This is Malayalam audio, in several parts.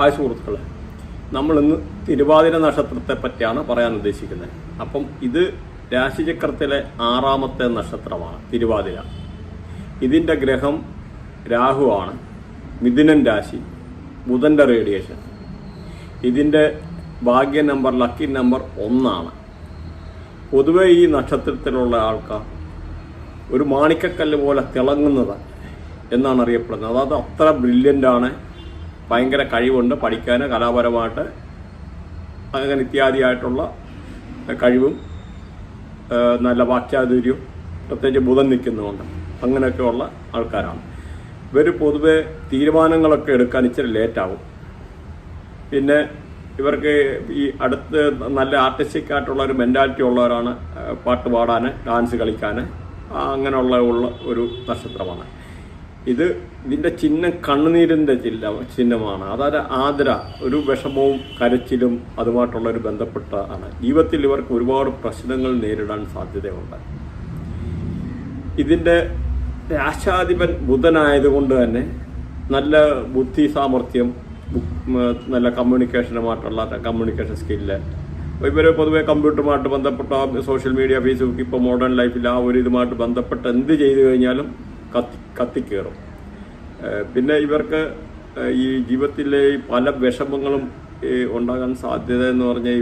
ആയ സുഹൃത്തുക്കളെ, നമ്മളിന്ന് തിരുവാതിര നക്ഷത്രത്തെ പറ്റിയാണ് പറയാൻ ഉദ്ദേശിക്കുന്നത്. അപ്പം ഇത് രാശിചക്രത്തിലെ 6ാമത്തെ നക്ഷത്രമാണ് തിരുവാതിര. ഇതിൻ്റെ ഗ്രഹം രാഹുവാണ്. മിഥുനൻ രാശി, ബുധൻ്റെ റേഡിയേഷൻ. ഇതിൻ്റെ ഭാഗ്യ നമ്പർ, ലക്കി നമ്പർ 1. പൊതുവെ ഈ നക്ഷത്രത്തിലുള്ള ആൾക്കാർ ഒരു മാണിക്കക്കല്ല് പോലെ തിളങ്ങുന്നത് എന്നാണ് അറിയപ്പെടുന്നത്. അതായത് അത്ര ബ്രില്യൻ്റാണ്, ഭയങ്കര കഴിവുണ്ട് പഠിക്കാൻ, കലാപരമായിട്ട് അങ്ങനെ ഇത്യാദിയായിട്ടുള്ള കഴിവും നല്ല വാക്ചാതുര്യവും പ്രത്യേകിച്ച് ബുധൻ നിൽക്കുന്നതുകൊണ്ട് അങ്ങനെയൊക്കെയുള്ള ആൾക്കാരാണ്. ഇവർ പൊതുവെ തീരുമാനങ്ങളൊക്കെ എടുക്കാൻ ഇച്ചിരി ലേറ്റാവും. പിന്നെ ഇവർക്ക് ഈ അടുത്ത് നല്ല ആർട്ടിസ്റ്റിക് ആയിട്ടുള്ള ഒരു മെൻറ്റാലിറ്റി ഉള്ളവരാണ്. പാട്ട് പാടാൻ, ഡാൻസ് കളിക്കാൻ, അങ്ങനെയുള്ള ഒരു നക്ഷത്രമാണ്. ഇതിൻ്റെ ചിഹ്നം കണ്ണുനീരിൻ്റെ ചിഹ്നമാണ്. അതായത് ആതിര ഒരു വിഷമവും കരച്ചിലും അതുമായിട്ടുള്ളൊരു ബന്ധപ്പെട്ടാണ്. ജീവിതത്തിൽ ഇവർക്ക് ഒരുപാട് പ്രശ്നങ്ങൾ നേരിടാൻ സാധ്യതയുണ്ട്. ഇതിൻ്റെ രാശാധിപൻ ബുധനായതുകൊണ്ട് തന്നെ നല്ല ബുദ്ധി സാമർഥ്യം, നല്ല കമ്മ്യൂണിക്കേഷൻ സ്കില്ല്. ഇവർ പൊതുവെ കമ്പ്യൂട്ടറുമായിട്ട് ബന്ധപ്പെട്ട സോഷ്യൽ മീഡിയ, ഫേസ്ബുക്ക്, ഇപ്പോൾ മോഡേൺ ലൈഫിൽ ആ ഒരു ഇതുമായിട്ട് ബന്ധപ്പെട്ട് എന്ത് ചെയ്തു കഴിഞ്ഞാലും കത്തിക്കയറും. പിന്നെ ഇവർക്ക് ഈ ജീവിതത്തിലെ പല വിഷമങ്ങളും ഉണ്ടാകാൻ സാധ്യത എന്ന് പറഞ്ഞാൽ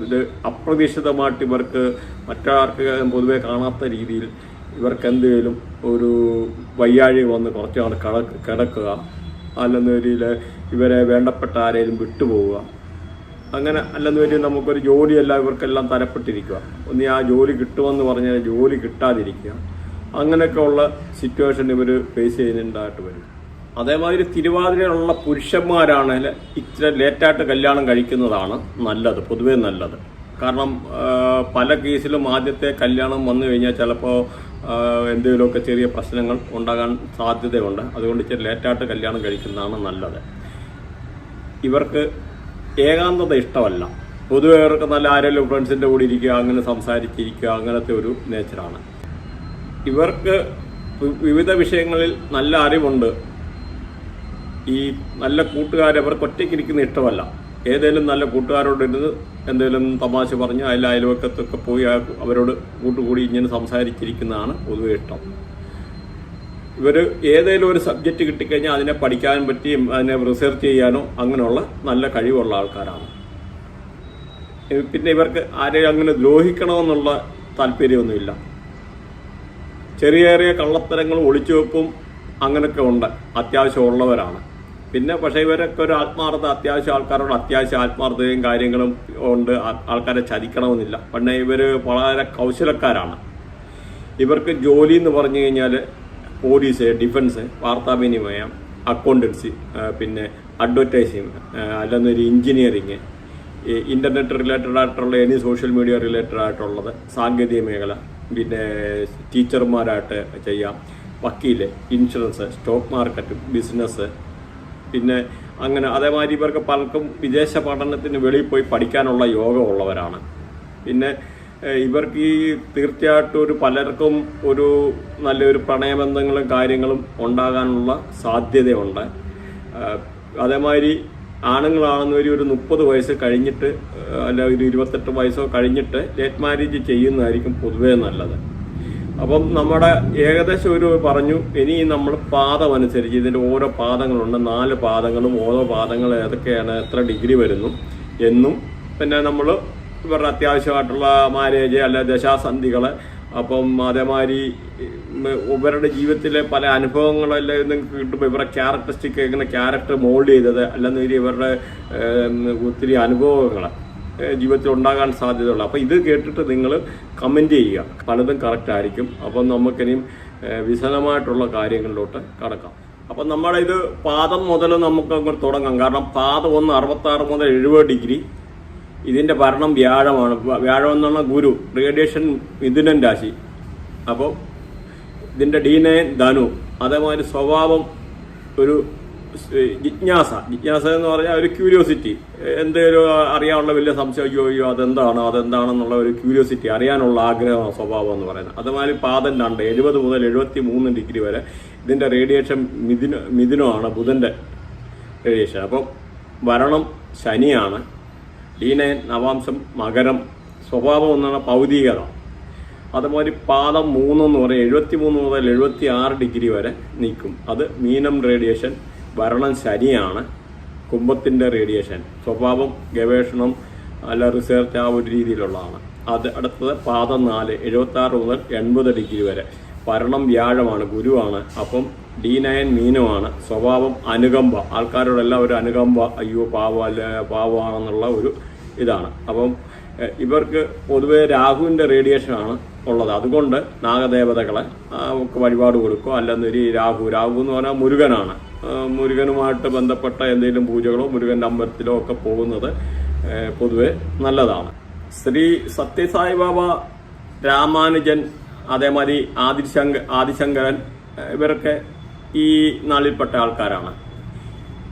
ഇത് അപ്രതീക്ഷിതമായിട്ട് ഇവർക്ക് മറ്റാർക്ക് പൊതുവെ കാണാത്ത രീതിയിൽ ഇവർക്ക് എന്തെങ്കിലും ഒരു വയ്യാഴിക വന്ന് കുറച്ച് നാൾ കിടക്കുക, അല്ലെന്ന രീതിയിൽ ഇവരെ വേണ്ടപ്പെട്ട ആരെങ്കിലും വിട്ടുപോവുക, അങ്ങനെ അല്ലെന്ന രീതിയിൽ നമുക്കൊരു ജോലിയല്ല ഇവർക്കെല്ലാം തരപ്പെട്ടിരിക്കുക. ഒന്ന് ആ ജോലി കിട്ടുമെന്ന് പറഞ്ഞാൽ ജോലി കിട്ടാതിരിക്കുക, അങ്ങനെയൊക്കെ ഉള്ള സിറ്റുവേഷൻ ഇവർ ഫേസ് ചെയ്യുന്നുണ്ടായിട്ട് വരും. അതേമാതിരി തിരുവാതിരയിലുള്ള പുരുഷന്മാരാണെങ്കിൽ ഇച്ചിരി ലേറ്റായിട്ട് കല്യാണം കഴിക്കുന്നതാണ് നല്ലത്, പൊതുവേ നല്ലത്. കാരണം പല കേസിലും ആദ്യത്തെ കല്യാണം വന്നു കഴിഞ്ഞാൽ ചിലപ്പോൾ എന്തെങ്കിലുമൊക്കെ ചെറിയ പ്രശ്നങ്ങൾ ഉണ്ടാകാൻ സാധ്യതയുണ്ട്. അതുകൊണ്ട് ഇച്ചിരി ലേറ്റായിട്ട് കല്യാണം കഴിക്കുന്നതാണ് നല്ലത്. ഇവർക്ക് ഏകാന്തത ഇഷ്ടമല്ല. പൊതുവെ ഇവർക്ക് നല്ല ആരെങ്കിലും ഫ്രണ്ട്സിൻ്റെ കൂടെ ഇരിക്കുക, അങ്ങനെ സംസാരിച്ചിരിക്കുക, അങ്ങനത്തെ ഒരു നേച്ചറാണ്. ഇവർക്ക് വിവിധ വിഷയങ്ങളിൽ നല്ല അറിവുണ്ട്. ഈ നല്ല കൂട്ടുകാരെ അവർക്ക് ഒറ്റയ്ക്കിരിക്കുന്ന ഇഷ്ടമല്ല. ഏതെങ്കിലും നല്ല കൂട്ടുകാരോടിരുന്ന് എന്തെങ്കിലും തമാശ പറഞ്ഞ് അയൽവക്കത്തൊക്കെ പോയി അവരോട് കൂട്ടുകൂടി ഇങ്ങനെ സംസാരിച്ചിരിക്കുന്നതാണ് പൊതുവെ ഇഷ്ടം. ഇവർ ഏതെങ്കിലും ഒരു സബ്ജക്റ്റ് കിട്ടിക്കഴിഞ്ഞാൽ അതിനെ പഠിക്കാനും പറ്റിയും അതിനെ റിസർച്ച് ചെയ്യാനോ അങ്ങനെയുള്ള നല്ല കഴിവുള്ള ആൾക്കാരാണ്. പിന്നെ ഇവർക്ക് ആരെയും അങ്ങനെ ദ്രോഹിക്കണമെന്നുള്ള താല്പര്യമൊന്നുമില്ല. ചെറിയ ചെറിയ കള്ളത്തരങ്ങളും ഒളിച്ചുവെപ്പും അങ്ങനെയൊക്കെ ഉണ്ട്, അത്യാവശ്യമുള്ളവരാണ്. പിന്നെ പക്ഷേ ഇവരൊക്കെ ഒരു ആത്മാർത്ഥത, അത്യാവശ്യം ആൾക്കാരോട് അത്യാവശ്യം ആത്മാർത്ഥതയും കാര്യങ്ങളും ഉണ്ട്. ആൾക്കാരെ ചതിക്കണമെന്നില്ല. പിന്നെ ഇവർ വളരെ കൗശലക്കാരാണ്. ഇവർക്ക് ജോലി എന്ന് പറഞ്ഞു കഴിഞ്ഞാൽ പോലീസ്, ഡിഫൻസ്, വാർത്താവിനിമയം, അക്കൗണ്ടൻസി, പിന്നെ അഡ്വർടൈസിങ്, അല്ലെന്നൊരു എഞ്ചിനീയറിങ്, ഇൻ്റർനെറ്റ് റിലേറ്റഡ് ആയിട്ടുള്ള എനി സോഷ്യൽ മീഡിയ റിലേറ്റഡ് ആയിട്ടുള്ളത്, സാങ്കേതിക മേഖല, പിന്നെ ടീച്ചർമാരായിട്ട് ചെയ്യാം, വക്കീല്, ഇൻഷുറൻസ്, സ്റ്റോക്ക് മാർക്കറ്റ്, ബിസിനസ്, പിന്നെ അങ്ങനെ. അതേമാതിരി ഇവർക്ക് പലർക്കും വിദേശ പഠനത്തിന് വെളിയിൽ പോയി പഠിക്കാനുള്ള യോഗമുള്ളവരാണ്. പിന്നെ ഇവർക്ക് ഈ തീർച്ചയായിട്ടും ഒരു പലർക്കും ഒരു നല്ലൊരു പ്രണയബന്ധങ്ങളും കാര്യങ്ങളും ഉണ്ടാകാനുള്ള സാധ്യതയുണ്ട്. അതേമാതിരി ആണുങ്ങളാണെന്നൊരു 30 വയസ്സ് കഴിഞ്ഞിട്ട് അല്ല ഒരു 28 വയസ്സോ കഴിഞ്ഞിട്ട് ലേറ്റ് മാരേജ് ചെയ്യുന്നതായിരിക്കും പൊതുവേ നല്ലത്. അപ്പം നമ്മുടെ ഏകദേശം ഒരു പറഞ്ഞു. ഇനി നമ്മൾ പാദം അനുസരിച്ച് ഇതിൻ്റെ ഓരോ പാദങ്ങളുണ്ട്, 4 പാദങ്ങളും ഓരോ പാദങ്ങൾ ഏതൊക്കെയാണ്, എത്ര ഡിഗ്രി വരുന്നു എന്നും, പിന്നെ നമ്മൾ ഇവരുടെ അത്യാവശ്യമായിട്ടുള്ള മാരേജ് അല്ലെ ദശാസന്ധികൾ, അപ്പം അതേമാതിരി ഇവരുടെ ജീവിതത്തിലെ പല അനുഭവങ്ങളെല്ലാം നിങ്ങൾക്ക് കിട്ടുമ്പോൾ ഇവരുടെ ക്യാരക്ടറിസ്റ്റിക് എങ്ങനെ ക്യാരക്ടർ മോൾഡ് ചെയ്തത് അല്ലെന്ന് ഇവരുടെ ഒത്തിരി അനുഭവങ്ങൾ ജീവിതത്തിൽ ഉണ്ടാകാൻ സാധ്യതയുള്ളൂ. അപ്പോൾ ഇത് കേട്ടിട്ട് നിങ്ങൾ കമൻറ്റ് ചെയ്യുക, പലതും കറക്റ്റ് ആയിരിക്കും. അപ്പം നമുക്കിനിയും വിശദമായിട്ടുള്ള കാര്യങ്ങളിലോട്ട് കടക്കാം. അപ്പം നമ്മളിത് പാദം മുതൽ നമുക്ക് അങ്ങോട്ട് തുടങ്ങാം. കാരണം പാദം 66 മുതൽ 70 ഡിഗ്രി. ഇതിൻ്റെ ഭരണം വ്യാഴമാണ്. വ്യാഴം എന്ന് പറഞ്ഞാൽ ഗുരു, റേഡിയേഷൻ മിഥുനൻ രാശി. അപ്പോൾ ഇതിൻ്റെ D9 ധനു. അതേമാതിരി സ്വഭാവം ഒരു ജിജ്ഞാസ എന്ന് പറഞ്ഞാൽ ഒരു ക്യൂരിയോസിറ്റി, എന്തെങ്കിലും അറിയാനുള്ള വലിയ സംശയം, അയ്യോ അതെന്താണെന്നുള്ള ഒരു ക്യൂരിയോസിറ്റി, അറിയാനുള്ള ആഗ്രഹം, സ്വഭാവം എന്ന് പറയുന്നത്. അതുമാതിരി പാദം 2 70 മുതൽ 73 ഡിഗ്രി വരെ ഇതിൻ്റെ റേഡിയേഷൻ മിഥുനമാണ്, ബുധൻ്റെ റേഡിയേഷൻ. അപ്പം ഭരണം ശനിയാണ്. D9 നവാംശം മകരം, സ്വഭാവം എന്നാണ് ഭൗതികത. അതുമാതിരി പാദം 3 എന്ന് പറയും 73 മുതൽ 76 ഡിഗ്രി വരെ നിൽക്കും. അത് മീനം റേഡിയേഷൻ, ഭരണം ശനിയാണ്. കുംഭത്തിൻ്റെ റേഡിയേഷൻ, സ്വഭാവം ഗവേഷണം അല്ല റിസർച്ച് ആ ഒരു രീതിയിലുള്ളതാണ്. അത് അടുത്തത് പാദം 4 76 മുതൽ 80 ഡിഗ്രി വരെ, ഭരണം വ്യാഴമാണ്, ഗുരുവാണ്. അപ്പം D9 മീനമാണ്, സ്വഭാവം അനുകമ്പ, ആൾക്കാരോടെല്ലാം ഒരു അനുകമ്പ, അയ്യോ പാവമാണെന്നുള്ള ഒരു ഇതാണ്. അപ്പം ഇവർക്ക് പൊതുവെ രാഹുവിൻ്റെ റേഡിയേഷനാണ് ഉള്ളത്. അതുകൊണ്ട് നാഗദേവതകളെ വഴിപാട് കൊടുക്കുക. അല്ലെന്നൊരു രാഹു എന്ന് പറഞ്ഞാൽ മുരുകനാണ്. മുരുകനുമായിട്ട് ബന്ധപ്പെട്ട എന്തെങ്കിലും പൂജകളോ മുരുകൻ്റെ അമ്പലത്തിലോ ഒക്കെ പോകുന്നത് പൊതുവെ നല്ലതാണ്. ശ്രീ സത്യസായി ബാബ, രാമാനുജൻ, അതേമാതിരി ആദിശങ്കരൻ ഇവരൊക്കെ ഈ നാളിൽപ്പെട്ട ആൾക്കാരാണ്.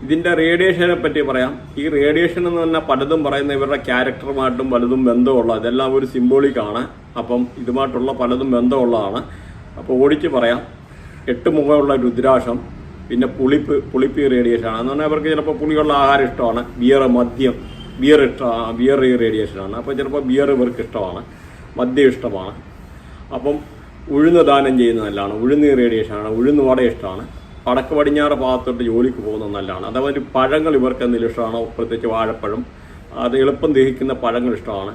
ഇതിൻ്റെ റേഡിയേഷനെ പറ്റി പറയാം. ഈ റേഡിയേഷൻ എന്ന് പറഞ്ഞാൽ പലതും പറയുന്ന ഇവരുടെ ക്യാരക്ടറുമായിട്ടും പലതും ബന്ധമുള്ള, ഇതെല്ലാം ഒരു സിംബോളിക്കാണ്. അപ്പം ഇതുമായിട്ടുള്ള പലതും ബന്ധമുള്ളതാണ്. അപ്പോൾ ഓടിച്ച് പറയാം. 8 മുഖമുള്ള രുദ്രാക്ഷം, പിന്നെ പുളിപ്പ് റേഡിയേഷനാണ്. എന്ന് പറഞ്ഞാൽ ഇവർക്ക് ചിലപ്പോൾ പുളിയുള്ള ആഹാരം ഇഷ്ടമാണ്. ബിയർ ഈ റേഡിയേഷനാണ്. അപ്പോൾ ചിലപ്പോൾ ബിയർ ഇവർക്ക് ഇഷ്ടമാണ്, മദ്യം ഇഷ്ടമാണ്. അപ്പം ഉഴുന്ന് ദാനം ചെയ്യുന്നത് നല്ലതാണ്. ഉഴുന്ന് റേഡിയേഷനാണ്. ഉഴുന്ന് വട ഇഷ്ടമാണ്. വടക്ക് പടിഞ്ഞാറ് ഭാഗത്തോട്ട് ജോലിക്ക് പോകുന്നത് നല്ലതാണ്. അതേമാതിരി പഴങ്ങൾ ഇവർക്ക് എന്തെങ്കിലും ഇഷ്ടമാണ്, പ്രത്യേകിച്ച് വാഴപ്പഴം, അത് എളുപ്പം ദഹിക്കുന്ന പഴങ്ങൾ ഇഷ്ടമാണ്.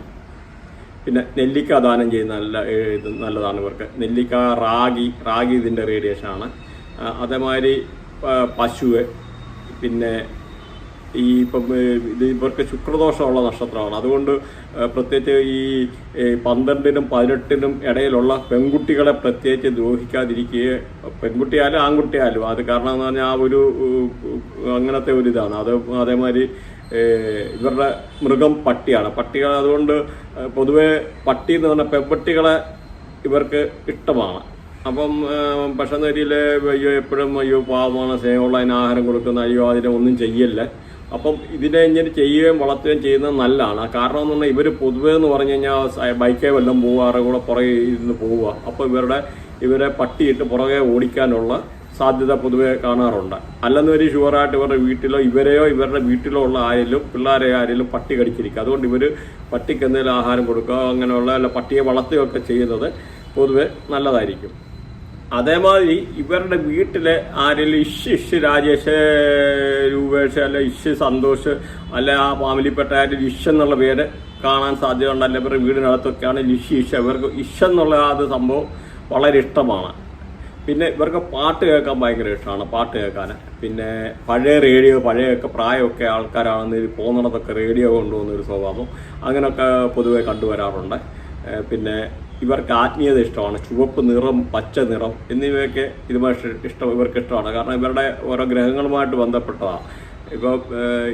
പിന്നെ നെല്ലിക്ക ദാനം ചെയ്യുന്ന നല്ലതാണ് ഇവർക്ക്. നെല്ലിക്ക, റാഗി ഇതിൻ്റെ റേഡിയേഷനാണ്. അതേമാതിരി പശുവ്, പിന്നെ ഇപ്പം ഇത് ഇവർക്ക് ശുക്രദോഷമുള്ള നക്ഷത്രമാണ്. അതുകൊണ്ട് പ്രത്യേകിച്ച് ഈ 12-നും 18-നും ഇടയിലുള്ള പെൺകുട്ടികളെ പ്രത്യേകിച്ച് ദ്രോഹിക്കാതിരിക്കുകയും, പെൺകുട്ടിയായാലും ആൺകുട്ടിയായാലും. അത് കാരണം എന്ന് പറഞ്ഞാൽ ആ ഒരു അങ്ങനത്തെ ഒരു ഇതാണ്. അതേമാതിരി ഇവരുടെ മൃഗം പട്ടിയാണ്. പട്ടികൾ അതുകൊണ്ട് പൊതുവെ പട്ടി എന്ന് പറഞ്ഞാൽ പെൺപട്ടികളെ ഇവർക്ക് ഇഷ്ടമാണ്. അപ്പം ഭക്ഷണരീതിയിൽ എപ്പോഴും പാവമാണ്, സ്നേഹമുള്ള അതിന് ആഹാരം കൊടുക്കുന്ന, അതിനെ ഒന്നും ചെയ്യല്ല. അപ്പം ഇതിനെ ഇങ്ങനെ ചെയ്യുകയും വളർത്തുകയും ചെയ്യുന്നത് നല്ലതാണ്. കാരണം എന്ന് പറഞ്ഞാൽ ഇവർ പൊതുവേ എന്ന് പറഞ്ഞു കഴിഞ്ഞാൽ ബൈക്കേ വല്ലതും പോവാറ് കൂടെ പുറകെ ഇരുന്ന് പോവുക. അപ്പോൾ ഇവരെ പട്ടിയിട്ട് പുറകെ ഓടിക്കാനുള്ള സാധ്യത പൊതുവെ കാണാറുണ്ട്. അല്ലെന്നൊരു ഷുവറായിട്ട് ഇവരുടെ വീട്ടിലോ ഇവരുടെ വീട്ടിലോ ഉള്ള ആരെങ്കിലും പിള്ളേരെ ആരെങ്കിലും പട്ടി കടിച്ചിരിക്കുക. അതുകൊണ്ട് ഇവർ പട്ടിക്ക് എന്തെങ്കിലും ആഹാരം കൊടുക്കുക, അങ്ങനെയുള്ള അല്ല പട്ടിയെ വളർത്തുകയൊക്കെ ചെയ്യുന്നത് പൊതുവെ നല്ലതായിരിക്കും. അതേമാതിരി ഇവരുടെ വീട്ടിലെ ആരെങ്കിലും ഇഷ് രാജേഷ്, രൂപേഷ്, അല്ല സന്തോഷ്, അല്ല ആ ഫാമിലിപ്പെട്ട ആരും എന്നുള്ള പേര് കാണാൻ സാധ്യത ഉണ്ട്. അല്ല ഇവരുടെ വീടിനകത്തൊക്കെയാണ് ഇവർക്ക് എന്നുള്ള അത് സംഭവം വളരെ ഇഷ്ടമാണ്. പിന്നെ ഇവർക്ക് പാട്ട് കേൾക്കാൻ ഭയങ്കര ഇഷ്ടമാണ്, പാട്ട് കേൾക്കാൻ. പിന്നെ പഴയ റേഡിയോ, പഴയൊക്കെ പ്രായമൊക്കെ ആൾക്കാരാണെന്ന് പോകുന്നിടത്തൊക്കെ റേഡിയോ കൊണ്ടുപോകുന്നൊരു സ്വഭാവം അങ്ങനെയൊക്കെ പൊതുവെ കണ്ടുവരാറുണ്ട്. പിന്നെ ഇവർക്ക് ആത്മീയത ഇഷ്ടമാണ്. ചുവപ്പ് നിറം, പച്ച നിറം എന്നിവയൊക്കെ ഇവർക്ക് ഇഷ്ടമാണ്. കാരണം ഇവരുടെ ഓരോ ഗ്രഹങ്ങളുമായിട്ട് ബന്ധപ്പെട്ടതാണ്. ഇപ്പോൾ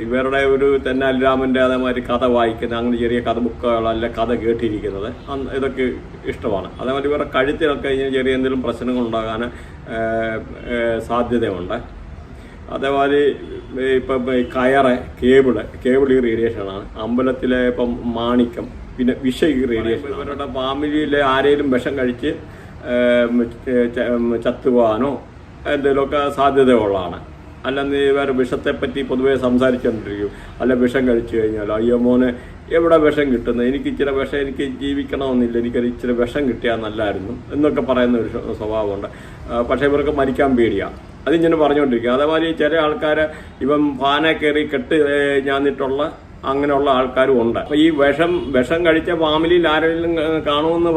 ഇവരുടെ ഒരു തെന്നാലിരാമൻ്റെ അതേമാതിരി കഥ വായിക്കുന്നത്, അങ്ങനെ ചെറിയ കഥ ബുക്കുകൾ അല്ല കഥ കേട്ടിരിക്കുന്നത്, ഇതൊക്കെ ഇഷ്ടമാണ്. അതേമാതിരി ഇവരുടെ കഴുത്തിനൊക്കെ ചെറിയ എന്തെങ്കിലും പ്രശ്നങ്ങൾ ഉണ്ടാകാൻ സാധ്യതയുണ്ട്. അതേമാതിരി ഇപ്പം കയറ്, കേബിൾ ഈ റേഡിയേഷനാണ്. അമ്പലത്തിലെ ഇപ്പം മാണിക്യം, പിന്നെ വിഷ ഈ റേഡിയേഷൻ. ഇവരുടെ ഫാമിലിയിലെ ആരെങ്കിലും വിഷം കഴിച്ച് ചത്തുപോകാനോ എന്തെങ്കിലുമൊക്കെ സാധ്യതയുള്ളതാണ്. അല്ലെന്ന് ഇവർ വിഷത്തെപ്പറ്റി പൊതുവേ സംസാരിച്ചുകൊണ്ടിരിക്കും. അല്ല വിഷം കഴിച്ചു കഴിഞ്ഞാൽ അയ്യോ മോനെ എവിടെ വിഷം കിട്ടുന്നത്, എനിക്ക് ജീവിക്കണമെന്നില്ല, എനിക്കൊരു ഇച്ചിരി വിഷം കിട്ടിയാൽ നല്ലായിരുന്നു എന്നൊക്കെ പറയുന്ന ഒരു സ്വഭാവമുണ്ട്. പക്ഷേ ഇവർക്ക് മരിക്കാൻ പേടിയാണ്. അതിങ്ങനെ പറഞ്ഞുകൊണ്ടിരിക്കുക. അതേമാതിരി ചില ആൾക്കാർ ഇവൻ ഫാനെ കയറി കെട്ട് ഞാന്നിട്ടുള്ള അങ്ങനെയുള്ള ആൾക്കാരും ഉണ്ട്. അപ്പോൾ ഈ വിഷം കഴിച്ച ഫാമിലിയിൽ ആരെങ്കിലും കാണുമെന്ന്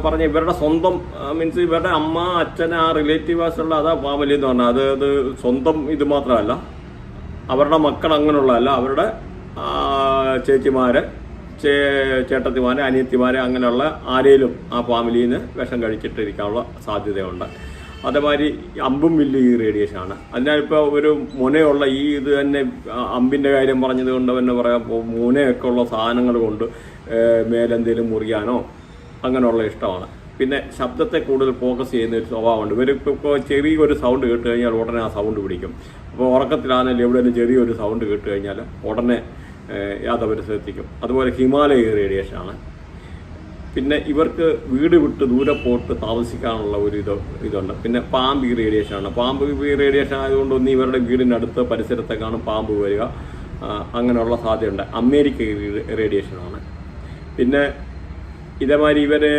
പറഞ്ഞ ഇവരുടെ സ്വന്തം മീൻസ് ഇവരുടെ അമ്മ, അച്ഛൻ, ആ റിലേറ്റീവേഴ്സുള്ള അതാ ഫാമിലി എന്ന് പറഞ്ഞാൽ അത് സ്വന്തം ഇത് മാത്രമല്ല, അവരുടെ മക്കൾ അങ്ങനെയുള്ളതല്ല, അവരുടെ ചേച്ചിമാര്, ചേട്ടത്തിമാര്, അനിയത്തിമാര്, അങ്ങനെയുള്ള ആരെങ്കിലും ആ ഫാമിലിയിൽ നിന്ന് വിഷം കഴിച്ചിട്ടിരിക്കാനുള്ള സാധ്യതയുണ്ട്. അതേമാതിരി അമ്പും വില്ലും ഈ റേഡിയേഷനാണ്. അതിനാലിപ്പോൾ ഒരു മുനയുള്ള ഈ ഇത് തന്നെ അമ്പിൻ്റെ കാര്യം പറഞ്ഞത് കൊണ്ട് തന്നെ പറയാം, മുനയൊക്കെ ഉള്ള സാധനങ്ങൾ കൊണ്ട് മേലെന്തെങ്കിലും മുറിയാനോ അങ്ങനെയുള്ള ഇഷ്ടമാണ്. പിന്നെ ശബ്ദത്തെ കൂടുതൽ ഫോക്കസ് ചെയ്യുന്ന ഒരു സ്വഭാവമുണ്ട്. ഇവരിപ്പോൾ ചെറിയൊരു സൗണ്ട് കേട്ട് കഴിഞ്ഞാൽ ഉടനെ ആ സൗണ്ട് പിടിക്കും. അപ്പോൾ ഉറക്കത്തിലാണെങ്കിലും എവിടെയെങ്കിലും ചെറിയൊരു സൗണ്ട് കേട്ട് കഴിഞ്ഞാൽ ഉടനെ അതവർ ശ്രദ്ധിക്കും. അതുപോലെ ഹിമാലയ റേഡിയേഷനാണ്. പിന്നെ ഇവർക്ക് വീട് വിട്ട് ദൂരെ പോയിട്ട് താമസിക്കാനുള്ള ഒരു ഇതുണ്ട്. പിന്നെ പാമ്പ് ഈ റേഡിയേഷനാണ്. പാമ്പ് ഈ റേഡിയേഷൻ ആയതുകൊണ്ട് ഒന്ന് ഇവരുടെ വീടിനടുത്ത് പരിസരത്തേക്കാണ് പാമ്പ് വരിക. അങ്ങനെയുള്ള സാധ്യതയുണ്ട്. അമേരിക്ക റേഡിയേഷനാണ്. പിന്നെ ഇതേമാതിരി ഇവര്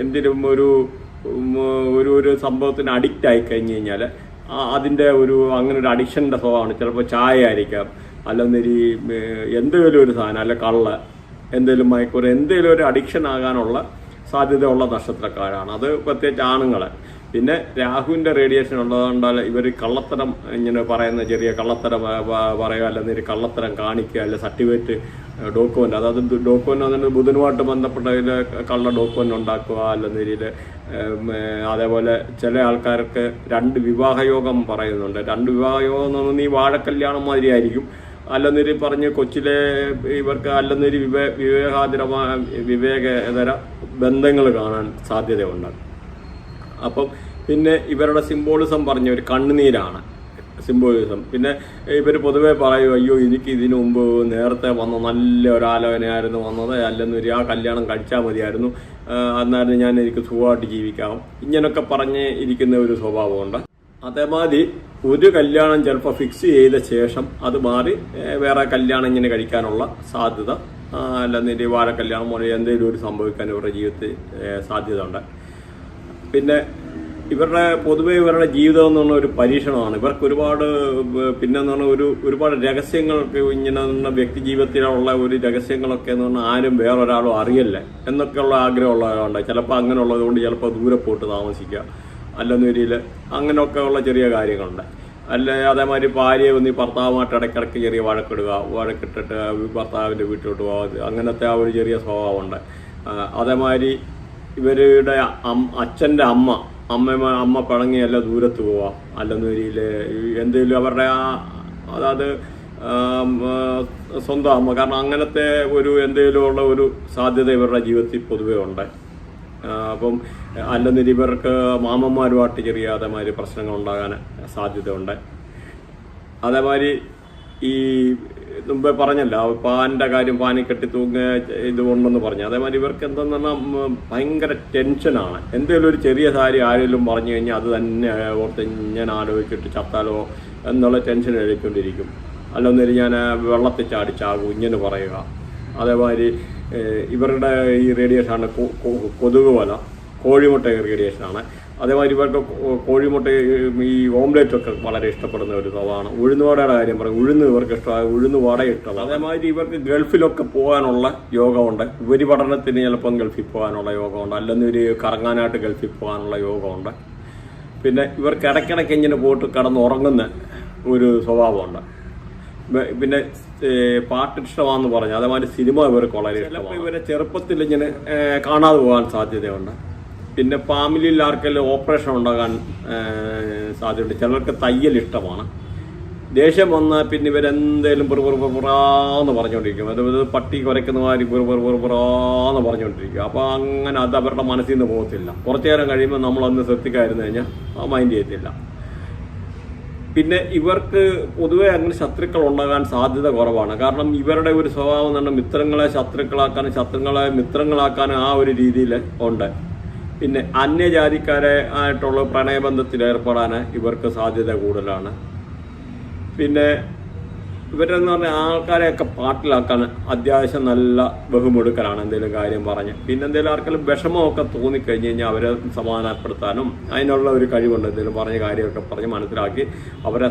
എന്തിനും ഒരു സംഭവത്തിന് അഡിക്റ്റ് ആയി കഴിഞ്ഞ് കഴിഞ്ഞാൽ അതിൻ്റെ അങ്ങനെ ഒരു അഡിക്ഷൻ്റെ സ്വഭാവമാണ്. ചിലപ്പോൾ ചായ ആയിരിക്കാം, അല്ലെന്നൊരു എന്തെങ്കിലും ഒരു സാധനം, അല്ല കള്ള എന്തെങ്കിലും മയക്കൂർ, എന്തെങ്കിലും ഒരു അഡിക്ഷൻ ആകാനുള്ള സാധ്യതയുള്ള നക്ഷത്രക്കാരാണ്. അത് പ്രത്യേകിച്ച് ആണുങ്ങൾ. പിന്നെ രാഹുവിൻ്റെ റേഡിയേഷൻ ഉള്ളതുകൊണ്ടാൽ ഇവർ കള്ളത്തരം ഇങ്ങനെ പറയുന്ന ചെറിയ കള്ളത്തരം പറയുക, അല്ലെങ്കിൽ കള്ളത്തരം കാണിക്കുക, അല്ലെ സർട്ടിഫിക്കറ്റ് ഡോക്യുമെൻ്റ്, അതായത് ഡോക്യുമെൻ്റ് അതിന് ബുധനുമായിട്ട് ബന്ധപ്പെട്ട കള്ള ഡോക്യുമെൻ്റ് ഉണ്ടാക്കുക, അല്ലെങ്കിൽ അതേപോലെ ചില ആൾക്കാർക്ക് 2 വിവാഹയോഗം പറയുന്നുണ്ട്. 2 വിവാഹയോഗം എന്ന് പറഞ്ഞാൽ ഈ വാഴക്കല്യാണം മാതിരി ആയിരിക്കും. അല്ലെന്നൊരു പറഞ്ഞ് കൊച്ചിലെ ഇവർക്ക് അല്ലെന്നൊരു വിവേകേതര ബന്ധങ്ങൾ കാണാൻ സാധ്യതയുണ്ട്. അപ്പം പിന്നെ ഇവരുടെ സിംബോളിസം പറഞ്ഞ ഒരു കണ്ണുനീരാണ് സിംബോളിസം. പിന്നെ ഇവർ പൊതുവെ പറയും, അയ്യോ എനിക്ക് ഇതിനു മുമ്പ് നേരത്തെ വന്ന നല്ല ഒരാലോചനയായിരുന്നു വന്നത്, അല്ലെന്നൊരു ആ കല്യാണം കഴിച്ചാൽ മതിയായിരുന്നു, എന്നാലും എനിക്ക് സുഖമായിട്ട് ജീവിക്കാം, ഇങ്ങനൊക്കെ പറഞ്ഞ് ഇരിക്കുന്ന ഒരു സ്വഭാവമുണ്ട്. അതേമാതിരി ഒരു കല്യാണം ചിലപ്പോൾ ഫിക്സ് ചെയ്ത ശേഷം അത് മാറി വേറെ കല്യാണം ഇങ്ങനെ കഴിക്കാനുള്ള സാധ്യത, അല്ലെന്നൊരു വാഴക്കല്യാണം പോലെ എന്തെങ്കിലും ഒരു സംഭവിക്കാൻ ഇവരുടെ ജീവിതത്തിൽ സാധ്യത ഉണ്ട്. പിന്നെ പൊതുവെ ഇവരുടെ ജീവിതം എന്ന് പറഞ്ഞ ഒരു പരീക്ഷണമാണ്. ഇവർക്ക് ഒരുപാട് പിന്നെന്ന് പറഞ്ഞാൽ ഒരുപാട് രഹസ്യങ്ങൾക്ക് ഇങ്ങനെ വ്യക്തി ജീവിതത്തിലുള്ള ഒരു രഹസ്യങ്ങളൊക്കെ എന്ന് പറഞ്ഞാൽ ആരും വേറൊരാളും അറിയല്ലേ എന്നൊക്കെയുള്ള ആഗ്രഹമുള്ളവരുണ്ട്. ചിലപ്പോൾ അങ്ങനെയുള്ളത് കൊണ്ട് ചിലപ്പോൾ ദൂരെ പോയിട്ട് താമസിക്കുക, അല്ലെന്നൊരിയിൽ അങ്ങനെയൊക്കെ ഉള്ള ചെറിയ കാര്യങ്ങളുണ്ട്. അതേമാതിരി ഭാര്യയെ ഒന്ന് ഭർത്താവുമായിട്ട് ഇടയ്ക്കിടയ്ക്ക് ചെറിയ വഴക്കിട്ടിട്ട് ഭർത്താവിൻ്റെ വീട്ടിലോട്ട് പോകുക, അങ്ങനത്തെ ആ ഒരു ചെറിയ സ്വഭാവമുണ്ട്. അതേമാതിരി ഇവരുടെ അച്ഛൻ്റെ അമ്മ പിണങ്ങിയല്ല ദൂരത്ത് പോവുക, അല്ലെന്നൊരിയിൽ എന്തെങ്കിലും അവരുടെ അതായത് സ്വന്തം അമ്മ, കാരണം അങ്ങനത്തെ എന്തെങ്കിലും ഉള്ള ഒരു സാധ്യത ഇവരുടെ ജീവിതത്തിൽ പൊതുവേ ഉണ്ട്. അപ്പം അല്ലെന്നൊരു ഇവർക്ക് മാമന്മാരുമായിട്ട് ചെറിയ അതേമാതിരി പ്രശ്നങ്ങൾ ഉണ്ടാകാൻ സാധ്യതയുണ്ട്. അതേമാതിരി ഈ മുമ്പേ പറഞ്ഞല്ലോ പാനിൻ്റെ കാര്യം, പാനി കെട്ടി തൂങ്ങുക ഇതുകൊണ്ടെന്ന് പറഞ്ഞു. അതേമാതിരി ഇവർക്ക് എന്തെന്ന് പറഞ്ഞാൽ ഭയങ്കര ടെൻഷനാണ്. എന്തെങ്കിലും ഒരു ചെറിയ കാര്യം ആരെങ്കിലും പറഞ്ഞു കഴിഞ്ഞാൽ അത് തന്നെ ഓർത്ത് ഞാൻ ആലോചിച്ചിട്ട് ചത്താലോ എന്നുള്ള ടെൻഷൻ എഴുതിക്കൊണ്ടിരിക്കും. അല്ലെന്നൊരു ഞാൻ വെള്ളത്തിൽ ചാടിച്ചാകും ഇങ്ങനെ പറയുക. അതേമാതിരി ഇവരുടെ ഈ റേഡിയേഷനാണ് കൊതുക് വല, കോഴിമുട്ട റേഡിയേഷനാണ്. അതേമാതിരി ഇവർക്ക് കോഴിമുട്ട ഈ ഓംലേറ്റൊക്കെ വളരെ ഇഷ്ടപ്പെടുന്ന ഒരു സ്വഭാവമാണ്. ഉഴുന്നുവടയുടെ കാര്യം പറയും, ഇവർക്ക് ഇഷ്ടമാണ്, ഉഴുന്നുവട ഇഷ്ടമാണ്. അതേമാതിരി ഇവർക്ക് ഗൾഫിലൊക്കെ പോകാനുള്ള യോഗമുണ്ട്. ഉപരിപഠനത്തിന് ചിലപ്പം ഗൾഫിൽ പോകാനുള്ള യോഗമുണ്ട്, അല്ലെന്നൊരു കറങ്ങാനായിട്ട് ഗൾഫിൽ പോകാനുള്ള യോഗമുണ്ട്. പിന്നെ ഇവർക്ക് ഇടയ്ക്കിടയ്ക്ക് ഇങ്ങനെ പോയിട്ട് കിടന്നുറങ്ങുന്ന ഒരു സ്വഭാവമുണ്ട്. പിന്നെ പാട്ട് ഇഷ്ടമാണെന്ന് പറഞ്ഞു. അതേമാതിരി സിനിമ ഇവർക്ക് വളരെ ഇഷ്ടമാണ്. ഇവരെ ചെറുപ്പത്തിൽ ഇങ്ങനെ കാണാതെ പോകാൻ സാധ്യതയുണ്ട്. പിന്നെ ഫാമിലിയിൽ ആർക്കെല്ലാം ഓപ്പറേഷൻ ഉണ്ടാകാൻ സാധ്യതയുണ്ട്. ചിലർക്ക് തയ്യൽ ഇഷ്ടമാണ്. ദേഷ്യം വന്നാൽ പിന്നെ ഇവരെന്തേലും പുറാന്ന് പറഞ്ഞുകൊണ്ടിരിക്കും. അതായത് പട്ടി കുരയ്ക്കുന്ന മാതിരി പുറാന്ന് പറഞ്ഞുകൊണ്ടിരിക്കും. അപ്പോൾ അങ്ങനെ അത് അവരുടെ മനസ്സിൽ നിന്ന് പോകത്തില്ല. കുറച്ചു നേരം കഴിയുമ്പോൾ നമ്മളൊന്ന് ശ്രദ്ധിക്കാതിരുന്നു കഴിഞ്ഞാൽ ആ മൈൻഡ് ചെയ്യത്തില്ല. പിന്നെ ഇവർക്ക് പൊതുവെ അങ്ങനെ ശത്രുക്കൾ ഉണ്ടാകാൻ സാധ്യത കുറവാണ്. കാരണം ഇവരുടെ ഒരു സ്വഭാവം എന്ന് പറഞ്ഞാൽ മിത്രങ്ങളെ ശത്രുക്കളാക്കാനും ശത്രുക്കളെ മിത്രങ്ങളാക്കാനും ആ ഒരു രീതിയിൽ ഉണ്ട്. പിന്നെ അന്യജാതിക്കാരെ ആയിട്ടുള്ള പ്രണയബന്ധത്തിൽ ഏർപ്പെടാൻ ഇവർക്ക് സാധ്യത കൂടുതലാണ്. പിന്നെ ഇവരെന്ന് പറഞ്ഞാൽ ആൾക്കാരെയൊക്കെ പാട്ടിലാക്കാൻ അത്യാവശ്യം നല്ല ബഹുമെടുക്കലാണ് എന്തെങ്കിലും കാര്യം പറഞ്ഞ്. പിന്നെ എന്തെങ്കിലും ആർക്കെങ്കിലും വിഷമമൊക്കെ തോന്നിക്കഴിഞ്ഞ് കഴിഞ്ഞാൽ അവരെ സമാധാനപ്പെടുത്താനും അതിനുള്ള ഒരു കഴിവുണ്ട്. എന്തെങ്കിലും പറഞ്ഞ കാര്യമൊക്കെ പറഞ്ഞ് മനസ്സിലാക്കി അവരെ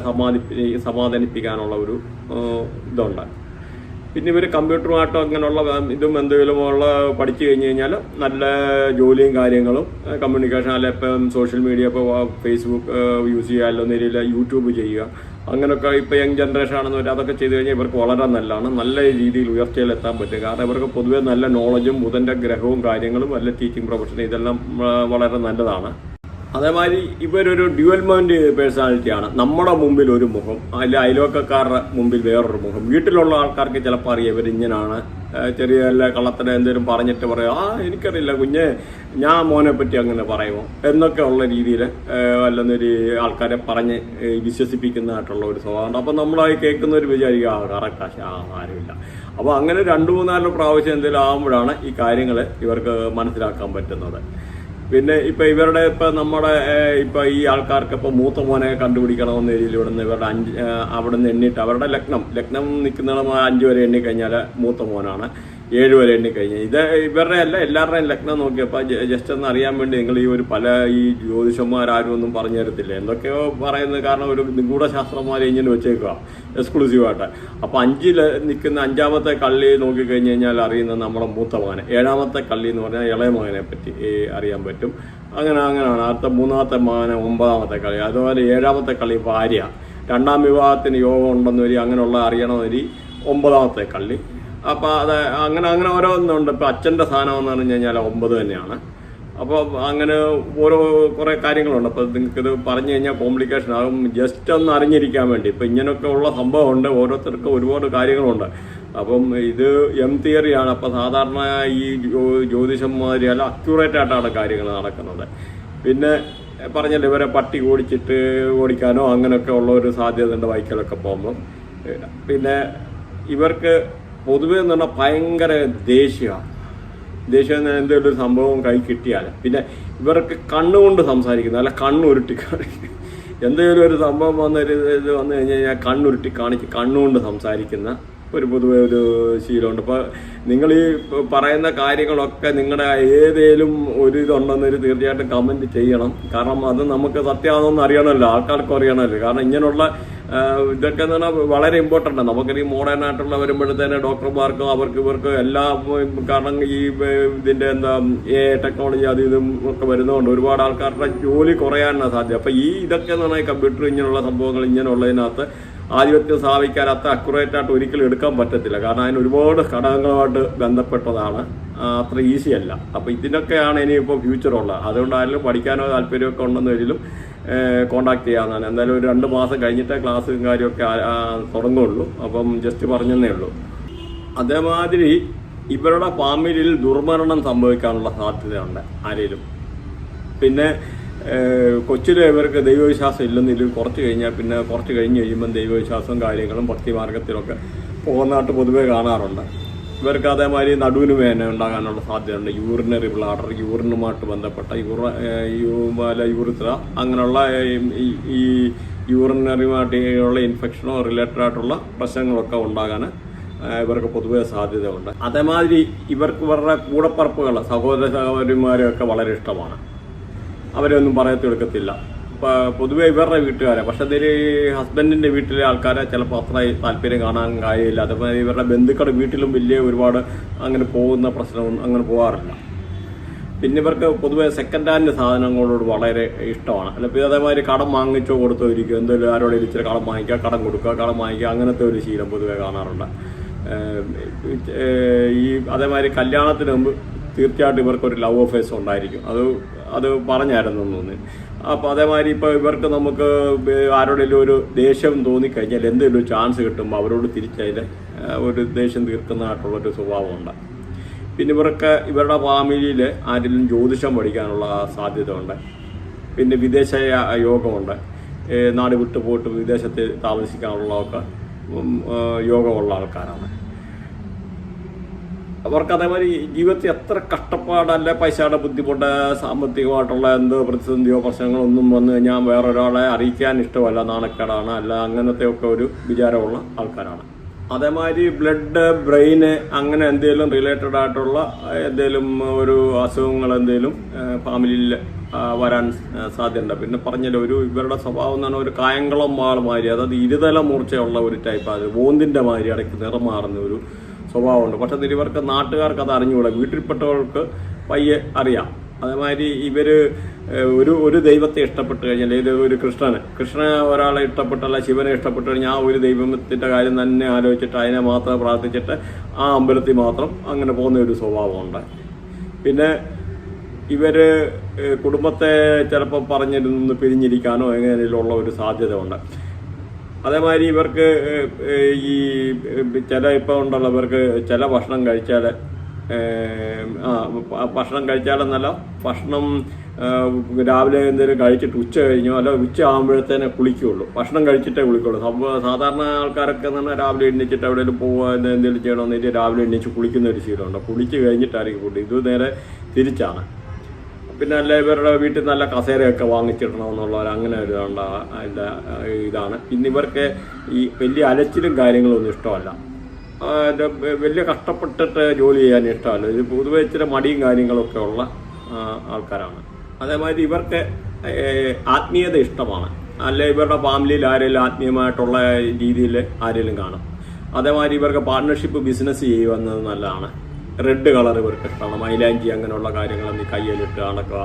സമാധാനിപ്പിക്കാനുള്ള ഒരു ഇതുണ്ട്. പിന്നെ ഇവർ കമ്പ്യൂട്ടറുമായിട്ടോ അങ്ങനെയുള്ള ഇതും എന്തെങ്കിലും ഉള്ള പഠിച്ചു കഴിഞ്ഞ് കഴിഞ്ഞാൽ നല്ല ജോലിയും കാര്യങ്ങളും കമ്മ്യൂണിക്കേഷൻ, അല്ലെ ഇപ്പം സോഷ്യൽ മീഡിയ, ഇപ്പോൾ ഫേസ്ബുക്ക് യൂസ് ചെയ്യുക, അല്ലെന്നൊരില്ല യൂട്യൂബ് ചെയ്യുക, അങ്ങനെയൊക്കെ ഇപ്പോൾ യങ് ജനറേഷൻ ആണെന്ന് പറഞ്ഞാൽ അതൊക്കെ ചെയ്ത് കഴിഞ്ഞാൽ ഇവർക്ക് വളരെ നല്ലതാണ്. നല്ല രീതിയിൽ ഉയർച്ചയിലെത്താൻ പറ്റും. കാരണം ഇവർക്ക് പൊതുവെ നല്ല നോളജും ബുധൻ്റെ ഗ്രഹവും കാര്യങ്ങളും അല്ല ടീച്ചിങ് പ്രൊഫഷൻ ഇതെല്ലാം വളരെ നല്ലതാണ്. അതേമാതിരി ഇവരൊരു ഡ്യുവൽ മൈൻഡ് പേഴ്സണാലിറ്റിയാണ്. നമ്മുടെ മുമ്പിൽ ഒരു മുഖം, അല്ല അയൽവക്കക്കാരുടെ മുമ്പിൽ വേറൊരു മുഖം. വീട്ടിലുള്ള ആൾക്കാർക്ക് ചിലപ്പോൾ അറിയാം ഇവരിങ്ങനാണ്. ചെറിയ കള്ളത്തിന് എന്തെങ്കിലും പറഞ്ഞിട്ട് പറയാം, എനിക്കറിയില്ല കുഞ്ഞെ, ഞാൻ മോനെ പറ്റി അങ്ങനെ പറയുമോ എന്നൊക്കെ ഉള്ള രീതിയിൽ അല്ലെന്നൊരു ആൾക്കാരെ പറഞ്ഞ് വിശ്വസിപ്പിക്കുന്നതായിട്ടുള്ള ഒരു സ്വഭാവമുണ്ട്. അപ്പം നമ്മളായി കേൾക്കുന്നവർ വിചാരിക്കുക കറക്റ്റ് ആരുമില്ല. അപ്പോൾ അങ്ങനെ 2-3-4 പ്രാവശ്യം എന്തെങ്കിലും ആകുമ്പോഴാണ് ഈ കാര്യങ്ങൾ ഇവർക്ക് മനസ്സിലാക്കാൻ പറ്റുന്നത്. പിന്നെ ഇപ്പം നമ്മുടെ ഇപ്പം ഈ ആൾക്കാർക്ക് ഇപ്പം മൂത്ത മോനെ കണ്ടുപിടിക്കണമെന്ന രീതിയിൽ ഇവിടുന്ന് ഇവരുടെ അവിടെ നിന്ന് എണ്ണിയിട്ട് അവരുടെ ലഗ്നം നിൽക്കുന്ന 5 വരെ എണ്ണിക്കഴിഞ്ഞാൽ മൂത്ത മോനാണ്, 7 വരെ എണ്ണിക്കഴിഞ്ഞാൽ ഇത് ഇവരുടെ അല്ല എല്ലാവരുടെയും ലഗ്നം നോക്കിയപ്പോൾ ജസ്റ്റ് ഒന്ന് അറിയാൻ വേണ്ടി നിങ്ങൾ ഈ ജ്യോതിഷന്മാരും ഒന്നും പറഞ്ഞു തരത്തില്ല, എന്തൊക്കെയോ പറയുന്നത്. കാരണം ഒരു നിഗൂഢശാസ്ത്രന്മാരെ ഇങ്ങനെ വെച്ചേക്കുക എക്സ്ക്ലൂസീവായിട്ട്. അപ്പോൾ 5 നിൽക്കുന്ന 5ാമത്തെ കള്ളി നോക്കിക്കഴിഞ്ഞ് കഴിഞ്ഞാൽ അറിയുന്നത് നമ്മുടെ മൂത്ത മകനെ, 7ാമത്തെ കള്ളി എന്ന് പറഞ്ഞാൽ ഇളയ മകനെ പറ്റി അറിയാൻ പറ്റും. അങ്ങനെയാണ്. അടുത്ത 3ാമത്തെ മകനെ 9ാമത്തെ കളി, അതുപോലെ 7ാമത്തെ കളി ഭാര്യ, 2ാം വിവാഹത്തിന് യോഗം ഉണ്ടെന്ന് വരി അങ്ങനെയുള്ള അറിയണമെന്നൊരു 9ാമത്തെ കള്ളി. അപ്പോൾ അത് അങ്ങനെ ഓരോന്നുണ്ട്. ഇപ്പോൾ അച്ഛൻ്റെ സ്ഥാനം എന്ന് പറഞ്ഞു കഴിഞ്ഞാൽ 9 തന്നെയാണ്. അപ്പോൾ അങ്ങനെ കുറേ കാര്യങ്ങളുണ്ട്. അപ്പോൾ നിങ്ങൾക്കിത് പറഞ്ഞു കഴിഞ്ഞാൽ കോംപ്ലിക്കേഷൻ ആകും. ജസ്റ്റ് ഒന്ന് അറിഞ്ഞിരിക്കാൻ വേണ്ടി ഇപ്പം ഇങ്ങനെയൊക്കെ ഉള്ള സംഭവമുണ്ട്. ഓരോരുത്തർക്കും ഒരുപാട് കാര്യങ്ങളുണ്ട്. അപ്പം ഇത് തിയറിയാണ്. അപ്പോൾ സാധാരണ ഈ ജ്യോതിഷന്മാർ അല്ല അക്യൂറേറ്റ് ആയിട്ടാണ് കാര്യങ്ങൾ നടക്കുന്നത്. പിന്നെ പറഞ്ഞല്ലോ ഇവരെ പട്ടി ഓടിക്കാനോ അങ്ങനെയൊക്കെ ഉള്ള ഒരു സാധ്യത ഉണ്ട് ബൈക്കിലൊക്കെ പോകുമ്പം. പിന്നെ ഇവർക്ക് പൊതുവെ എന്ന് പറഞ്ഞാൽ ഭയങ്കര ദേഷ്യം എന്തെങ്കിലും ഒരു സംഭവം കൈ കിട്ടിയാൽ. പിന്നെ ഇവർക്ക് കണ്ണുകൊണ്ട് സംസാരിക്കുന്നു, അല്ല കണ്ണുരുട്ടി കാണിക്കും. എന്തെങ്കിലും ഒരു സംഭവം വന്നു കഴിഞ്ഞ് കഴിഞ്ഞാൽ കണ്ണുരുട്ടി കാണിച്ച് കണ്ണുകൊണ്ട് സംസാരിക്കുന്ന പൊതുവെ ഒരു ശീലമുണ്ട്. അപ്പോൾ നിങ്ങൾ ഈ പറയുന്ന കാര്യങ്ങളൊക്കെ നിങ്ങളുടെ ഏതേലും ഒരു ഇതുണ്ടെന്നൊരു തീർച്ചയായിട്ടും കമൻറ്റ് ചെയ്യണം. കാരണം അത് നമുക്ക് സത്യമാണെന്ന് അറിയണമല്ലോ, ആൾക്കാർക്ക് അറിയണമല്ലോ. കാരണം ഇങ്ങനെയുള്ള ഇതൊക്കെ എന്ന് പറഞ്ഞാൽ വളരെ ഇമ്പോർട്ടൻ്റ് ആണ്. നമുക്കൊരു മോഡേൺ ആയിട്ടുള്ള വരുമ്പോഴത്തേന് ഡോക്ടർമാർക്കും ഇവർക്കും എല്ലാം, കാരണം ഈ ഇതിൻ്റെ ടെക്നോളജി അത് ഇതും ഒക്കെ വരുന്നതുകൊണ്ട് ഒരുപാട് ആൾക്കാരുടെ ജോലി കുറയാനാണ് സാധ്യത. അപ്പോൾ ഇതൊക്കെ എന്ന് പറഞ്ഞാൽ കമ്പ്യൂട്ടർ ഇങ്ങനെയുള്ള സംഭവങ്ങൾ ഇങ്ങനെയുള്ളതിനകത്ത് ആധിപത്യം സ്ഥാപിക്കാൻ അത്ര അക്യുറേറ്റ് ആയിട്ട് ഒരിക്കലും എടുക്കാൻ പറ്റത്തില്ല. കാരണം അതിന് ഒരുപാട് ഘടകങ്ങളുമായിട്ട് ബന്ധപ്പെട്ടതാണ്, അത്ര ഈസി അല്ല. അപ്പോൾ ഇതിനൊക്കെയാണ് ഇനിയിപ്പോൾ ഫ്യൂച്ചറുള്ളത്. അതുകൊണ്ട് ആരെങ്കിലും പഠിക്കാനോ താല്പര്യമൊക്കെ ഉണ്ടെന്ന് വരിലും കോണ്ടാക്ട് ചെയ്യാവുന്നതാണ്. എന്തായാലും ഒരു 2 മാസം കഴിഞ്ഞിട്ടേ ക്ലാസ്സും കാര്യമൊക്കെ തുടങ്ങുള്ളൂ. അപ്പം ജസ്റ്റ് പറഞ്ഞതേ ഉള്ളൂ. അതേമാതിരി ഇവരുടെ ഫാമിലിയിൽ ദുർമരണം സംഭവിക്കാനുള്ള സാധ്യതയുണ്ട് ആരെങ്കിലും. പിന്നെ കൊച്ചിലെ ഇവർക്ക് ദൈവവിശ്വാസം ഇല്ലെന്നില്ല, കുറച്ച് കഴിഞ്ഞ് കഴിയുമ്പം ദൈവവിശ്വാസവും കാര്യങ്ങളും ഭക്തിമാർഗത്തിലൊക്കെ പോകുന്നതായിട്ട് പൊതുവെ കാണാറുണ്ട്. ഇവർക്ക് അതേമാതിരി നടുവിന് വേദന ഉണ്ടാകാനുള്ള സാധ്യതയുണ്ട്. യൂറിനറി ബ്ലാഡർ, യൂറിനുമായിട്ട് ബന്ധപ്പെട്ട യൂറിത്ര അങ്ങനെയുള്ള ഈ യൂറിനറിയുമായിട്ടുള്ള ഇൻഫെക്ഷനോ റിലേറ്റഡ് ആയിട്ടുള്ള പ്രശ്നങ്ങളൊക്കെ ഉണ്ടാകാൻ ഇവർക്ക് പൊതുവെ സാധ്യതയുണ്ട്. അതേമാതിരി ഇവരുടെ കൂടപ്പറപ്പുകൾ, സഹോദരന്മാരെയൊക്കെ വളരെ ഇഷ്ടമാണ്. അവരൊന്നും പറയത്തെടുക്കത്തില്ല. പൊതുവെ ഇവരുടെ വീട്ടുകാരെ, പക്ഷെ അതിൽ ഹസ്ബൻഡിൻ്റെ വീട്ടിലെ ആൾക്കാരെ ചിലപ്പോൾ അത്ര താല്പര്യം കാണാൻ കാര്യമില്ല. അതേപോലെ ഇവരുടെ ബന്ധുക്കളുടെ വീട്ടിലും വലിയ ഒരുപാട് അങ്ങനെ പോകുന്ന പ്രശ്നമൊന്നും അങ്ങനെ പോകാറില്ല. പിന്നെ ഇവർക്ക് പൊതുവെ സെക്കൻഡ് ഹാൻഡ് സാധനങ്ങളോട് വളരെ ഇഷ്ടമാണ്. അല്ലെങ്കിൽ അതേമാതിരി കടം വാങ്ങിച്ചോ കൊടുത്തോ ഇരിക്കും, എന്തെങ്കിലും ആരോടെ ഇച്ചിരി കടം വാങ്ങിക്കുക, കടം കൊടുക്കുക, കടം വാങ്ങിക്കുക, അങ്ങനത്തെ ഒരു ശീലം പൊതുവെ കാണാറുണ്ട്. അതേമാതിരി കല്യാണത്തിന് മുമ്പ് തീർച്ചയായിട്ടും ഇവർക്കൊരു ലവ് അഫെയർസ് ഉണ്ടായിരിക്കും. അത് പറഞ്ഞായിരുന്നു തോന്നി. അപ്പോൾ അതേമാതിരി ഇപ്പോൾ ഇവർക്ക് നമുക്ക് ആരോടെങ്കിലും ഒരു ദേഷ്യം തോന്നിക്കഴിഞ്ഞാൽ എന്തെങ്കിലും ഒരു ചാൻസ് കിട്ടുമ്പോൾ അവരോട് തിരിച്ചതിൽ ഒരു ദേഷ്യം തീർക്കുന്നതായിട്ടുള്ളൊരു സ്വഭാവമുണ്ട്. പിന്നെ ഇവരുടെ ഫാമിലിയിൽ ആരെങ്കിലും ജ്യോതിഷം പഠിക്കാനുള്ള സാധ്യത ഉണ്ട്. പിന്നെ വിദേശ യോഗമുണ്ട്. നാട് വിട്ടു പോയിട്ട് വിദേശത്ത് താമസിക്കാനുള്ളതൊക്കെ യോഗമുള്ള ആൾക്കാരാണ്. അവർക്ക് അതേമാതിരി ജീവിതത്തിൽ എത്ര കഷ്ടപ്പാടല്ല, പൈസയുടെ ബുദ്ധിമുട്ട്, സാമ്പത്തികമായിട്ടുള്ള എന്തോ പ്രതിസന്ധിയോ പ്രശ്നങ്ങളോ ഒന്നും വന്നു കഴിഞ്ഞാൽ വേറൊരാളെ അറിയിക്കാൻ ഇഷ്ടമല്ല, നാണക്കേടാണ്, അല്ല അങ്ങനത്തെയൊക്കെ ഒരു വിചാരമുള്ള ആൾക്കാരാണ്. അതേമാതിരി ബ്ലഡ്, ബ്രെയിന് അങ്ങനെ എന്തെങ്കിലും റിലേറ്റഡ് ആയിട്ടുള്ള എന്തെങ്കിലും ഒരു അസുഖങ്ങൾ എന്തെങ്കിലും ഫാമിലിയിൽ വരാൻ സാധ്യതയുണ്ട്. പിന്നെ പറഞ്ഞല്ലോ ഇവരുടെ സ്വഭാവം എന്ന് പറഞ്ഞാൽ ഒരു കായംകുളം മാൾ മാതിരി, അതായത് ഇരുതല മൂർച്ചയുള്ള ഒരു ടൈപ്പ്, അത് ബോന്തിൻ്റെ മാതിരി ഇടയ്ക്ക് നിറം മാറുന്ന ഒരു സ്വഭാവമുണ്ട്. പക്ഷെ ഇവർക്ക് നാട്ടുകാർക്ക് അത് അറിഞ്ഞുകൂടാ, വീട്ടിൽപ്പെട്ടവർക്ക് പയ്യെ അറിയാം. അതേമാതിരി ഇവർ ഒരു ദൈവത്തെ ഇഷ്ടപ്പെട്ട് കഴിഞ്ഞാൽ, ഒരു കൃഷ്ണനെ ഒരാളെ ഇഷ്ടപ്പെട്ടല്ല, ശിവനെ ഇഷ്ടപ്പെട്ട് കഴിഞ്ഞാൽ ആ ഒരു ദൈവത്തിൻ്റെ കാര്യം തന്നെ ആലോചിച്ചിട്ട് അതിനെ മാത്രം പ്രാർത്ഥിച്ചിട്ട് ആ അമ്പലത്തിൽ മാത്രം അങ്ങനെ പോകുന്ന ഒരു സ്വഭാവമുണ്ട്. പിന്നെ ഇവർ കുടുംബത്തെ ചിലപ്പോൾ പറഞ്ഞിരുന്ന് പിരിഞ്ഞിരിക്കാനോ എങ്ങനെയുള്ള ഒരു സാധ്യത ഉണ്ട്. അതേമാതിരി ഇവർക്ക് ഈ ഇപ്പോൾ ഉണ്ടല്ലോ, ഇവർക്ക് ചില ഭക്ഷണം കഴിച്ചാലെന്നല്ല, ഭക്ഷണം രാവിലെ എന്തെങ്കിലും കഴിച്ചിട്ട് ഉച്ച കഴിഞ്ഞോ അല്ല ഉച്ച ആകുമ്പോഴത്തേനെ കുളിക്കുകയുള്ളൂ, ഭക്ഷണം കഴിച്ചിട്ടേ കുളിക്കുള്ളൂ. സാധാരണ ആൾക്കാരൊക്കെ തന്നെ രാവിലെ എണ്ണിച്ചിട്ട് എവിടെയെങ്കിലും പോവുക എന്തെങ്കിലും ചെയ്യണമെന്നിട്ട് രാവിലെ എണ്ണിച്ച് കുളിക്കുന്ന ഒരു ശീലമുണ്ട്. കുളിച്ച് കഴിഞ്ഞിട്ടായിരിക്കും ഫുഡ്. ഇത് നേരെ തിരിച്ചാണ്. പിന്നെ അല്ല ഇവരുടെ വീട്ടിൽ നല്ല കസേരയൊക്കെ വാങ്ങിച്ചിടണമെന്നുള്ള അങ്ങനെ ഒരു അതിൻ്റെ ഇതാണ്. പിന്നെ ഇവർക്ക് ഈ വലിയ അലച്ചിലും കാര്യങ്ങളൊന്നും ഇഷ്ടമല്ല, വലിയ കഷ്ടപ്പെട്ടിട്ട് ജോലി ചെയ്യാൻ ഇഷ്ടമല്ല. ഇത് പൊതുവെ ഇച്ചിരി മടിയും കാര്യങ്ങളൊക്കെ ഉള്ള ആൾക്കാരാണ്. അതേമാതിരി ഇവർക്ക് ആത്മീയത ഇഷ്ടമാണ്. അല്ലെ ഇവരുടെ ഫാമിലിയിൽ ആരെങ്കിലും ആത്മീയമായിട്ടുള്ള രീതിയിൽ ആരെങ്കിലും കാണും. അതേമാതിരി ഇവർക്ക് പാർട്ട്ണർഷിപ്പ് ബിസിനസ് ചെയ്യുന്നത് നല്ലതാണ്. റെഡ് കളർ ഇവർക്ക് ഇഷ്ടമാണ്. മൈലാഞ്ചി അങ്ങനെയുള്ള കാര്യങ്ങളൊന്നും കയ്യിലിട്ട് നടക്കുക.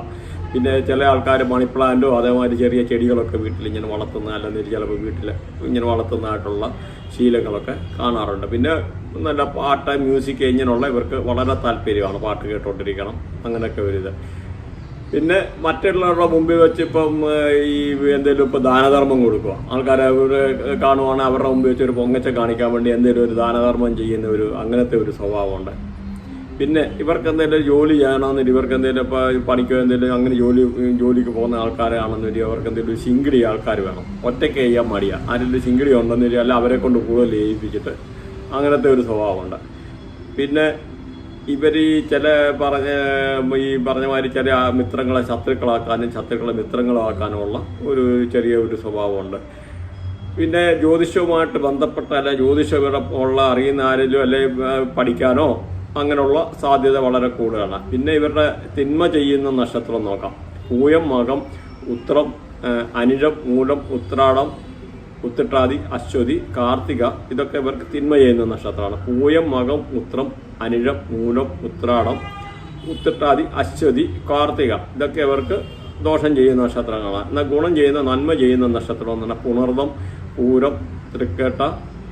പിന്നെ ചില ആൾക്കാർ മണിപ്ലാന്റോ അതേമാതിരി ചെറിയ ചെടികളൊക്കെ വീട്ടിൽ ഇങ്ങനെ വളർത്തുന്ന, അല്ലെങ്കിൽ ചിലപ്പോൾ വീട്ടിൽ ഇങ്ങനെ വളർത്തുന്നതായിട്ടുള്ള ശീലങ്ങളൊക്കെ കാണാറുണ്ട്. പിന്നെ നല്ല പാട്ട്, മ്യൂസിക് ഇങ്ങനെയുള്ള ഇവർക്ക് വളരെ താല്പര്യമാണ്. പാട്ട് കേട്ടോണ്ടിരിക്കണം, അങ്ങനെയൊക്കെ ഒരു ഇത്. പിന്നെ മറ്റുള്ളവരുടെ മുമ്പിൽ വെച്ച് ഇപ്പം ഈ എന്തെങ്കിലും ഇപ്പം ദാനധർമ്മം കൊടുക്കുക, ആൾക്കാരെ കാണുവാണെങ്കിൽ അവരുടെ മുമ്പിൽ വെച്ച് ഒരു പൊങ്ങച്ച കാണിക്കാൻ വേണ്ടി എന്തെങ്കിലും ഒരു ദാനധർമ്മം ചെയ്യുന്ന അങ്ങനത്തെ ഒരു സ്വഭാവമുണ്ട്. പിന്നെ ഇവർക്ക് എന്തെങ്കിലും ജോലി ചെയ്യണമെന്നില്ല, ഇവർക്ക് എന്തെങ്കിലും ഇപ്പോൾ പണിക്കോ എന്തെങ്കിലും അങ്ങനെ ജോലിക്ക് പോകുന്ന ആൾക്കാരാണെന്നില്ല, അവർക്ക് എന്തെങ്കിലും സിംഗിടി ആൾക്കാർ വേണം. ഒറ്റയ്ക്ക് ചെയ്യാൻ മടിയാണ്. ആരെങ്കിലും സിംഗിടി ഉണ്ടെന്നില്ല, അല്ല അവരെ കൊണ്ട് കൂടുതൽ ചെയ്യിപ്പിച്ചിട്ട് അങ്ങനത്തെ ഒരു സ്വഭാവമുണ്ട്. പിന്നെ ഇവർ ഈ പറഞ്ഞ മാതിരി ചില മിത്രങ്ങളെ ശത്രുക്കളാക്കാനും ശത്രുക്കളെ മിത്രങ്ങളാക്കാനുമുള്ള ചെറിയ സ്വഭാവമുണ്ട്. പിന്നെ ജ്യോതിഷവുമായിട്ട് ബന്ധപ്പെട്ട അല്ലെ ജ്യോതിഷം അറിയുന്ന ആരെങ്കിലും അല്ലെ പഠിക്കാനോ അങ്ങനെയുള്ള സാധ്യത വളരെ കൂടുതലാണ്. പിന്നെ ഇവരുടെ തിന്മ ചെയ്യുന്ന നക്ഷത്രം നോക്കാം. പൂയം, മകം, ഉത്രം, അനിഴം, മൂലം, ഉത്രാടം, ഉത്തിട്ടാതി, അശ്വതി, കാർത്തിക ഇതൊക്കെ ഇവർക്ക് തിന്മ ചെയ്യുന്ന നക്ഷത്രമാണ്. പൂയം, മകം, ഉത്രം, അനിഴം, മൂലം, ഉത്രാടം, ഉത്തിട്ടാതി, അശ്വതി, കാർത്തിക ഇതൊക്കെ ഇവർക്ക് ദോഷം ചെയ്യുന്ന നക്ഷത്രങ്ങളാണ്. എന്നാൽ ഗുണം ചെയ്യുന്ന നന്മ ചെയ്യുന്ന നക്ഷത്രം എന്ന് പറഞ്ഞാൽ പുണർദം, പൂരം, തൃക്കേട്ട,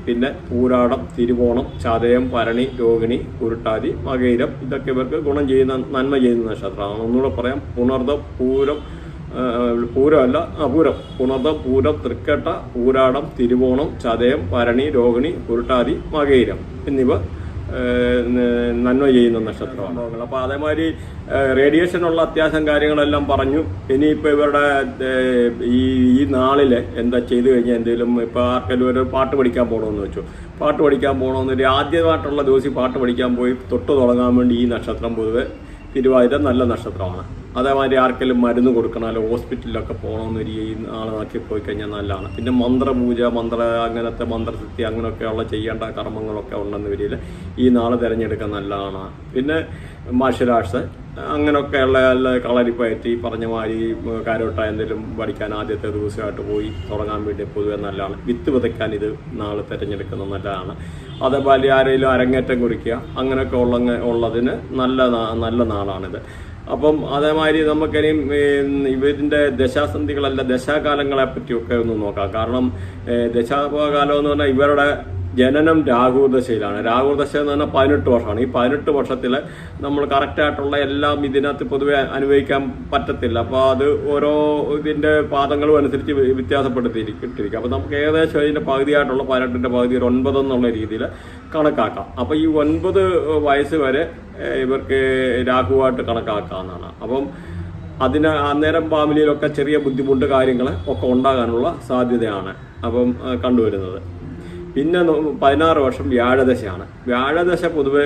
പിന്നെ പൂരാടം, തിരുവോണം, ചതയം, ഭരണി, രോഹിണി, ഉരുട്ടാതി, മകയിരം ഇതൊക്കെ ഇവർക്ക് ഗുണം ചെയ്യുന്ന നന്മ ചെയ്യുന്ന നക്ഷത്രമാണ്. ഒന്നുകൂടെ പറയാം. പുണർദം, പൂരം, പുണർദം, പൂരം, തൃക്കേട്ട, പൂരാടം, തിരുവോണം, ചതയം, ഭരണി, രോഹിണി, ഉരുട്ടാതി, മകയിരം എന്നിവ നന്മ ചെയ്യുന്ന നക്ഷത്രമാണ്. അപ്പോൾ അതേമാതിരി റേഡിയേഷനുള്ള അത്യാവശ്യം കാര്യങ്ങളെല്ലാം പറഞ്ഞു. ഇനിയിപ്പോൾ ഇവരുടെ ഈ നാളിൽ എന്താ ചെയ്തു കഴിഞ്ഞാൽ എന്തെങ്കിലും ഇപ്പോൾ ആർക്കെങ്കിലും ഒരു പാട്ട് പഠിക്കാൻ പോകണമെന്ന് വെച്ചു, പാട്ട് പഠിക്കാൻ പോകണമെന്നൊരു ആദ്യമായിട്ടുള്ള ദിവസം പാട്ട് പഠിക്കാൻ പോയി തൊട്ട് തുടങ്ങാൻ വേണ്ടി ഈ നക്ഷത്രം പൊതുവെ തിരുവാതിര നല്ല നക്ഷത്രമാണ്. അതേമാതിരി ആർക്കെങ്കിലും മരുന്ന് കൊടുക്കണം, അല്ലെങ്കിൽ ഹോസ്പിറ്റലിലൊക്കെ പോകണമെന്നൊരു ഈ നാളാക്കി പോയി കഴിഞ്ഞാൽ നല്ലതാണ്. പിന്നെ മന്ത്രപൂജ, അങ്ങനത്തെ മന്ത്രസിദ്ധി അങ്ങനെയൊക്കെയുള്ള ചെയ്യേണ്ട കർമ്മങ്ങളൊക്കെ ഉണ്ടെന്ന രീതിയിൽ ഈ നാള് തിരഞ്ഞെടുക്കാൻ നല്ലതാണ്. പിന്നെ മാർഷൽ ആർട്സ് അങ്ങനെയൊക്കെയുള്ള കളരിപ്പയറ്റി പറഞ്ഞ മാതിരി കാരോട്ട എന്തെങ്കിലും പഠിക്കാൻ ആദ്യത്തെ ദിവസമായിട്ട് പോയി തുടങ്ങാൻ വേണ്ടി പൊതുവെ നല്ലതാണ്. വിത്ത് വിതയ്ക്കാൻ ഇത് നാളെ തിരഞ്ഞെടുക്കുന്നത് നല്ലതാണ്. അതേപോലെ ആരെങ്കിലും അരങ്ങേറ്റം കുറിക്കുക അങ്ങനെയൊക്കെ ഉള്ളതിന് നല്ല നാളാണിത്. അപ്പം അതേമാതിരി നമുക്കിനിയും ഇവരിൻ്റെ ദശാസന്ധികളല്ല ദശാകാലങ്ങളെ പറ്റിയൊക്കെ ഒന്ന് നോക്കാം. കാരണം ദശാകാലം എന്ന് പറഞ്ഞാൽ ഇവരുടെ ജനനം രാഹുദശയിലാണ്. രാഹുദശ എന്ന് പറഞ്ഞാൽ 18 വർഷമാണ്. ഈ 18 വർഷത്തിൽ നമ്മൾ കറക്റ്റായിട്ടുള്ള എല്ലാം ഇതിനകത്ത് പൊതുവെ അനുഭവിക്കാൻ പറ്റത്തില്ല. അപ്പോൾ അത് ഓരോ ഇതിൻ്റെ പാദങ്ങളും അനുസരിച്ച് വ്യത്യാസപ്പെടുത്തിയിട്ടിരിക്കും. അപ്പോൾ നമുക്ക് ഏകദേശം അതിൻ്റെ പകുതിയായിട്ടുള്ള 18ന്റെ പകുതി ഒരു 9 എന്നുള്ള രീതിയിൽ കണക്കാക്കാം. അപ്പോൾ ഈ 9 വയസ്സ് വരെ ഇവർക്ക് രാഹുവായിട്ട് കണക്കാക്കാവുന്നതാണ്. അപ്പം അന്നേരം ഫാമിലിയിലൊക്കെ ചെറിയ ബുദ്ധിമുട്ട് കാര്യങ്ങൾ ഒക്കെ ഉണ്ടാകാനുള്ള സാധ്യതയാണ് അപ്പം കണ്ടുവരുന്നത്. പിന്നെ 16 വർഷം വ്യാഴദശയാണ്. വ്യാഴദശ പൊതുവെ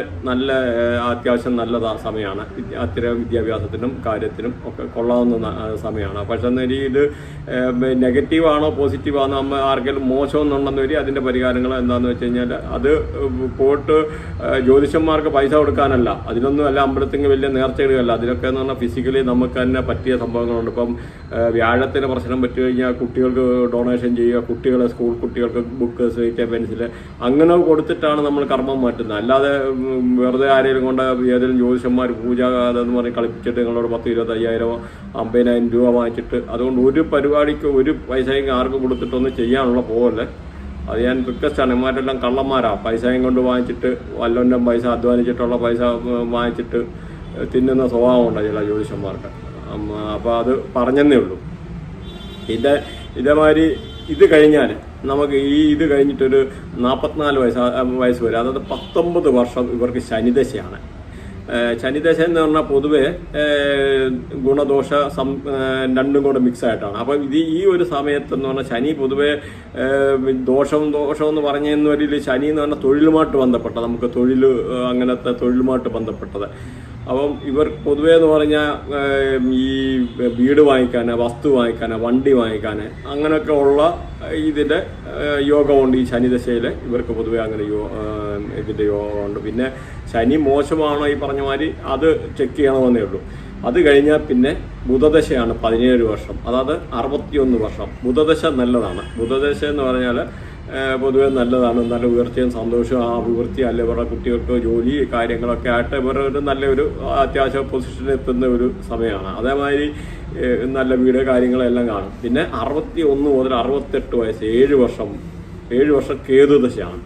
അത്യാവശ്യം നല്ല സമയമാണ്. അത്തരം വിദ്യാഭ്യാസത്തിനും കാര്യത്തിനും ഒക്കെ കൊള്ളാവുന്ന സമയമാണ്. പക്ഷെ ഇത് നെഗറ്റീവാണോ പോസിറ്റീവാണോ നമ്മൾ ആർക്കെങ്കിലും മോശമെന്നുണ്ടെന്ന് വരി അതിൻ്റെ പരിഹാരങ്ങൾ എന്താണെന്ന് വെച്ച് കഴിഞ്ഞാൽ അത് പോയിട്ട് ജ്യോതിഷന്മാർക്ക് പൈസ കൊടുക്കാനല്ല, അതിനൊന്നും അല്ല, അമ്പലത്തിന് വലിയ നേർച്ചയിടുകയല്ല. അതിനൊക്കെ എന്ന് പറഞ്ഞാൽ ഫിസിക്കലി നമുക്ക് തന്നെ പറ്റിയ സംഭവങ്ങളുണ്ട്. ഇപ്പം വ്യാഴത്തിന് പ്രശ്നം പറ്റി കഴിഞ്ഞാൽ കുട്ടികൾക്ക് ഡൊണേഷൻ ചെയ്യുക, സ്കൂൾ കുട്ടികൾക്ക് ബുക്ക്, സ്ലേറ്റ്, പെൻസിൽ അങ്ങനെ കൊടുത്തിട്ടാണ് നമ്മൾ കർമ്മം മാറ്റുന്നത്. അല്ലാതെ വെറുതെ ആരെങ്കിലും കൊണ്ട് ഏതെങ്കിലും ജ്യോതിഷന്മാർ പൂജ അതെന്ന് പറഞ്ഞ് കളിപ്പിച്ചിട്ട് നിങ്ങളോട് 10,000, 25,000, 50,000 രൂപ വാങ്ങിച്ചിട്ട് അതുകൊണ്ട് ഒരു പരിപാടിക്ക് ഒരു പൈസയും ആർക്കും കൊടുത്തിട്ടൊന്നും ചെയ്യാനുള്ള പോകല്ലേ. അത് ഞാൻ റിക്വസ്റ്റാണ്. ഇമാരെല്ലാം കള്ളന്മാരാണ്. പൈസയും കൊണ്ട് വാങ്ങിച്ചിട്ട് വല്ലവൻ്റെ പൈസ അധ്വാനിച്ചിട്ടുള്ള പൈസ വാങ്ങിച്ചിട്ട് തിന്നുന്ന സ്വഭാവമുണ്ട് ചില ജ്യോതിഷന്മാർക്ക്. അപ്പോൾ അത് പറഞ്ഞെന്നേ ഉള്ളൂ. ഇതേമാതിരി ഇത് കഴിഞ്ഞാൽ നമുക്ക് ഇത് കഴിഞ്ഞിട്ടൊരു 44 വയസ്സ് വരെ, അതായത് 19 വർഷം ഇവർക്ക് ശനിദശയാണ്. ശനിദശ എന്ന് പറഞ്ഞാൽ പൊതുവെ ഗുണദോഷ രണ്ടും കൂടെ മിക്സ് ആയിട്ടാണ്. അപ്പം ഈ ഒരു സമയത്തെന്ന് പറഞ്ഞാൽ ശനി പൊതുവെ ദോഷം എന്ന് പറഞ്ഞെന്ന് വരില്ല. ശനി എന്ന് പറഞ്ഞാൽ തൊഴിലുമായിട്ട് ബന്ധപ്പെട്ട, നമുക്ക് അങ്ങനത്തെ തൊഴിലുമായിട്ട് ബന്ധപ്പെട്ടത്. അപ്പം ഇവർ പൊതുവേ എന്ന് പറഞ്ഞാൽ ഈ വീട് വാങ്ങിക്കാൻ, വസ്തു വാങ്ങിക്കാൻ, വണ്ടി വാങ്ങിക്കാൻ അങ്ങനെയൊക്കെ ഉള്ള ഇതിൻ്റെ യോഗമുണ്ട് ഈ ശനിദശയിൽ. ഇവർക്ക് പൊതുവേ അങ്ങനെ ഇതിൻ്റെ യോഗമുണ്ട്. പിന്നെ ശനി മോശമാണോ ഈ പറഞ്ഞ മാതിരി അത് ചെക്ക് ചെയ്യണമെന്നേ ഉള്ളൂ. അത് കഴിഞ്ഞാൽ പിന്നെ ബുധദശയാണ് 17 വർഷം, അതായത് 61 വർഷം. ബുധദശ നല്ലതാണ്. ബുധദശ എന്ന് പറഞ്ഞാൽ പൊതുവെ നല്ലതാണ്. നല്ല ഉയർച്ചയും സന്തോഷവും, ആ വിവൃത്തി അല്ലെ ഇവരുടെ കുട്ടികൾക്ക് ജോലി കാര്യങ്ങളൊക്കെ ആയിട്ട് ഇവരുടെ ഒരു നല്ലൊരു അത്യാവശ്യ പൊസിഷനിൽ എത്തുന്ന ഒരു സമയമാണ്. അതേമാതിരി നല്ല വീട് കാര്യങ്ങളെല്ലാം കാണും. പിന്നെ 61 മുതൽ 68 വയസ്സ് 7 വർഷം കേതുദശയാണ്.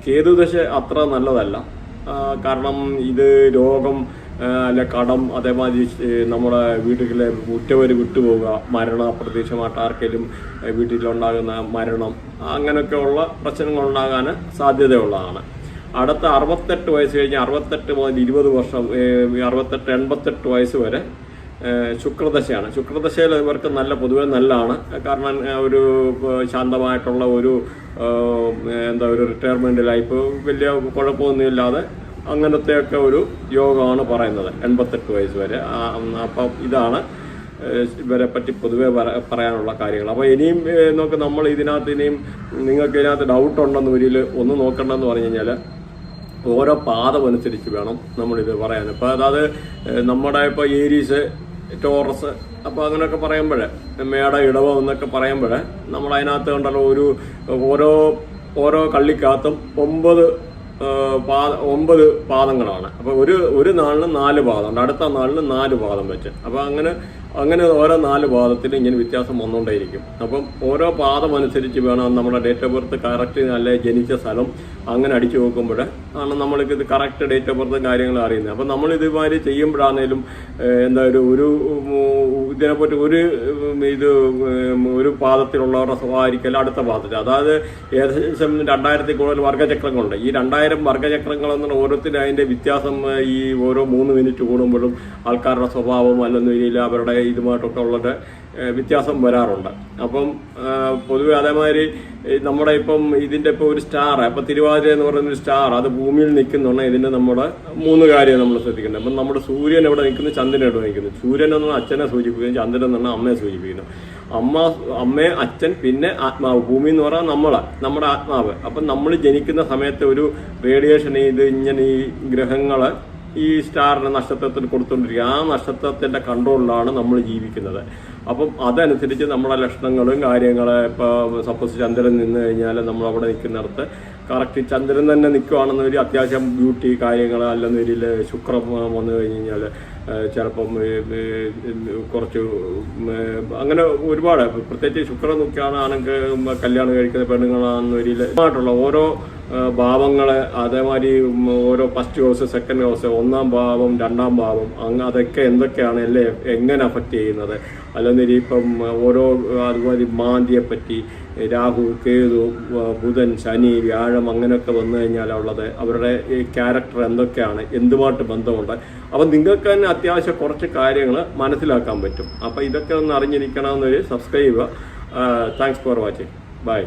കേതുദശ അത്ര നല്ലതല്ല. കാരണം ഇത് രോഗം അല്ലെ കടം, അതേമാതിരി നമ്മുടെ വീട്ടിലെ ഉറ്റവർ വിട്ടുപോവുക, മരണം, അപ്രതീക്ഷിതമായിട്ട് ആർക്കെങ്കിലും വീട്ടിലുണ്ടാകുന്ന മരണം, അങ്ങനെയൊക്കെയുള്ള പ്രശ്നങ്ങളുണ്ടാകാൻ സാധ്യതയുള്ളതാണ്. അടുത്ത 68 വയസ്സ് കഴിഞ്ഞ് 68 മുതൽ 20 വർഷം 88 വയസ്സ് വരെ ശുക്രദശയാണ്. ശുക്രദശയിൽ ഇവർക്ക് പൊതുവെ നല്ലതാണ്. കാരണം ഒരു ശാന്തമായിട്ടുള്ള ഒരു ഒരു റിട്ടയർമെന്റ് ലൈഫ്, വലിയ കുഴപ്പമൊന്നുമില്ലാതെ അങ്ങനത്തെയൊക്കെ ഒരു യോഗമാണ് പറയുന്നത് 88 വയസ്സ് വരെ. അപ്പം ഇതാണ് ഇവരെ പറ്റി പൊതുവെ പറയാനുള്ള കാര്യങ്ങൾ. അപ്പോൾ ഇനിയും നമ്മൾ നിങ്ങൾക്ക് ഇതിനകത്ത് ഡൗട്ട് ഉണ്ടെന്ന് ഒന്ന് നോക്കണ്ടെന്ന് പറഞ്ഞു കഴിഞ്ഞാൽ ഓരോ പാദം അനുസരിച്ച് വേണം നമ്മളിത് പറയാൻ. ഇപ്പോൾ അതായത് നമ്മുടെ ഇപ്പോൾ ഏരീസ്, ടോറസ്, അപ്പോൾ അങ്ങനെയൊക്കെ പറയുമ്പോൾ മേട, ഇടവം എന്നൊക്കെ പറയുമ്പോൾ നമ്മൾ അതിനകത്ത് കണ്ടല്ലോ ഓരോ കള്ളിക്കകത്തും 9 പാദങ്ങളാണ്. അപ്പോൾ ഒരു നാളിന് 4 പാദമുണ്ട്, അടുത്ത നാളിന് 4 പാദം വെച്ച്. അപ്പോൾ അങ്ങനെ ഓരോ 4 പാദത്തിൽ ഇങ്ങനെ വ്യത്യാസം വന്നുകൊണ്ടേയിരിക്കും. അപ്പം ഓരോ പാദം അനുസരിച്ച് വേണം നമ്മുടെ ഡേറ്റ് ഓഫ് ബർത്ത് കറക്റ്റ്, അല്ലെ ജനിച്ച സ്ഥലം അങ്ങനെ അടിച്ചു നോക്കുമ്പോൾ ആണ് നമ്മൾക്ക് ഇത് കറക്റ്റ് ഡേറ്റ് ഓഫ് ബർത്തും കാര്യങ്ങളും അറിയുന്നത്. അപ്പം നമ്മൾ ഇതുമാതിരി ചെയ്യുമ്പോഴാണേലും ഇതിനെപ്പറ്റി ഒരു പാദത്തിലുള്ളവരുടെ സ്വഭാവമായിരിക്കില്ല അടുത്ത പാദത്തിൽ. അതായത് ഏകദേശം 2000 കൂടുതൽ വർഗ്ഗചക്രങ്ങളുണ്ട്. ഈ 2000 വർഗ്ഗചക്രങ്ങളെന്നുള്ള ഓരോരുത്തരും അതിൻ്റെ വ്യത്യാസം ഈ ഓരോ 3 മിനിറ്റ് കൂടുമ്പോഴും ആൾക്കാരുടെ സ്വഭാവം അല്ലെന്ന രീതിയിൽ അവരുടെ ഇതുമായിട്ടൊക്കെ ഉള്ളത് വ്യത്യാസം വരാറുണ്ട്. അപ്പം പൊതുവെ അതേമാതിരി നമ്മുടെ ഇതിൻ്റെ ഒരു സ്റ്റാർ, അപ്പം തിരുവാതിര എന്ന് പറയുന്നൊരു സ്റ്റാർ അത് ഭൂമിയിൽ നിൽക്കുന്നുണ്ട്. ഇതിൻ്റെ നമ്മുടെ 3 കാര്യം നമ്മൾ ശ്രദ്ധിക്കേണ്ടത്. അപ്പം നമ്മുടെ സൂര്യൻ എവിടെ നിൽക്കുന്നു, ചന്ദ്രൻ എവിടെ നിൽക്കുന്നു. സൂര്യൻ എന്ന് അച്ഛനെ സൂചിപ്പിക്കുന്നു, ചന്ദ്രൻ എന്ന് പറഞ്ഞാൽ അമ്മയെ സൂചിപ്പിക്കുന്നു. അമ്മയെ, അച്ഛൻ, പിന്നെ ആത്മാവ്. ഭൂമി എന്ന് പറഞ്ഞാൽ നമ്മുടെ ആത്മാവ്. അപ്പം നമ്മൾ ജനിക്കുന്ന സമയത്ത് ഒരു റേഡിയേഷൻ ഇങ്ങനെ ഈ ഗ്രഹങ്ങള് ഈ സ്റ്റാറിന് നക്ഷത്രത്തിന് കൊടുത്തുകൊണ്ടിരിക്കുക. ആ നക്ഷത്രത്തിന്റെ കൺട്രോളിലാണ് നമ്മൾ ജീവിക്കുന്നത്. അപ്പം അതനുസരിച്ച് നമ്മുടെ ലക്ഷണങ്ങളും കാര്യങ്ങളെ ഇപ്പോൾ സപ്പോസ് ചന്ദ്രൻ നിന്ന് കഴിഞ്ഞാൽ നമ്മൾ അവിടെ നിൽക്കുന്നിടത്ത് കറക്റ്റ് ചന്ദ്രൻ തന്നെ നിൽക്കുകയാണെന്ന് ഒരു അത്യാവശ്യം ബ്യൂട്ടി കാര്യങ്ങൾ അല്ലെന്ന രീതിയിൽ ശുക്രം വന്നു കഴിഞ്ഞ് കഴിഞ്ഞാൽ ചിലപ്പം കുറച്ച് അങ്ങനെ ഒരുപാട് പ്രത്യേകിച്ച് ശുക്രൻ നോക്കുകയാണെങ്കിൽ കല്യാണം കഴിക്കുന്ന പെണ്ണുങ്ങളാണെന്ന രീതിയിലായിട്ടുള്ള ഓരോ ഭാവങ്ങളെ, അതേമാതിരി ഓരോ ഫസ്റ്റ് ഹൗസ്, സെക്കൻഡ് ഹൗസ്, 1-ാം ഭാവം, 2-ാം ഭാവം, അതൊക്കെ എന്തൊക്കെയാണ് അല്ലേ എങ്ങനെ അഫക്റ്റ് ചെയ്യുന്നത് അല്ലെന്നൊരു ഓരോ അതുമാതിരി മാന്തിയെപ്പറ്റി രാഹു, കേതു, ബുധൻ, ശനി, വ്യാഴം അങ്ങനെയൊക്കെ വന്നു കഴിഞ്ഞാൽ ഉള്ളത് അവരുടെ ഈ ക്യാരക്ടർ എന്തൊക്കെയാണ്, എന്തുമായിട്ട് ബന്ധമുണ്ട്. അപ്പം നിങ്ങൾക്ക് തന്നെ അത്യാവശ്യം കുറച്ച് കാര്യങ്ങൾ മനസ്സിലാക്കാൻ പറ്റും. അപ്പം ഇതൊക്കെ ഒന്ന് അറിഞ്ഞിരിക്കണമെന്നൊരു സബ്സ്ക്രൈബ് ചെയ്യുക. Thanks for watching. ബൈ.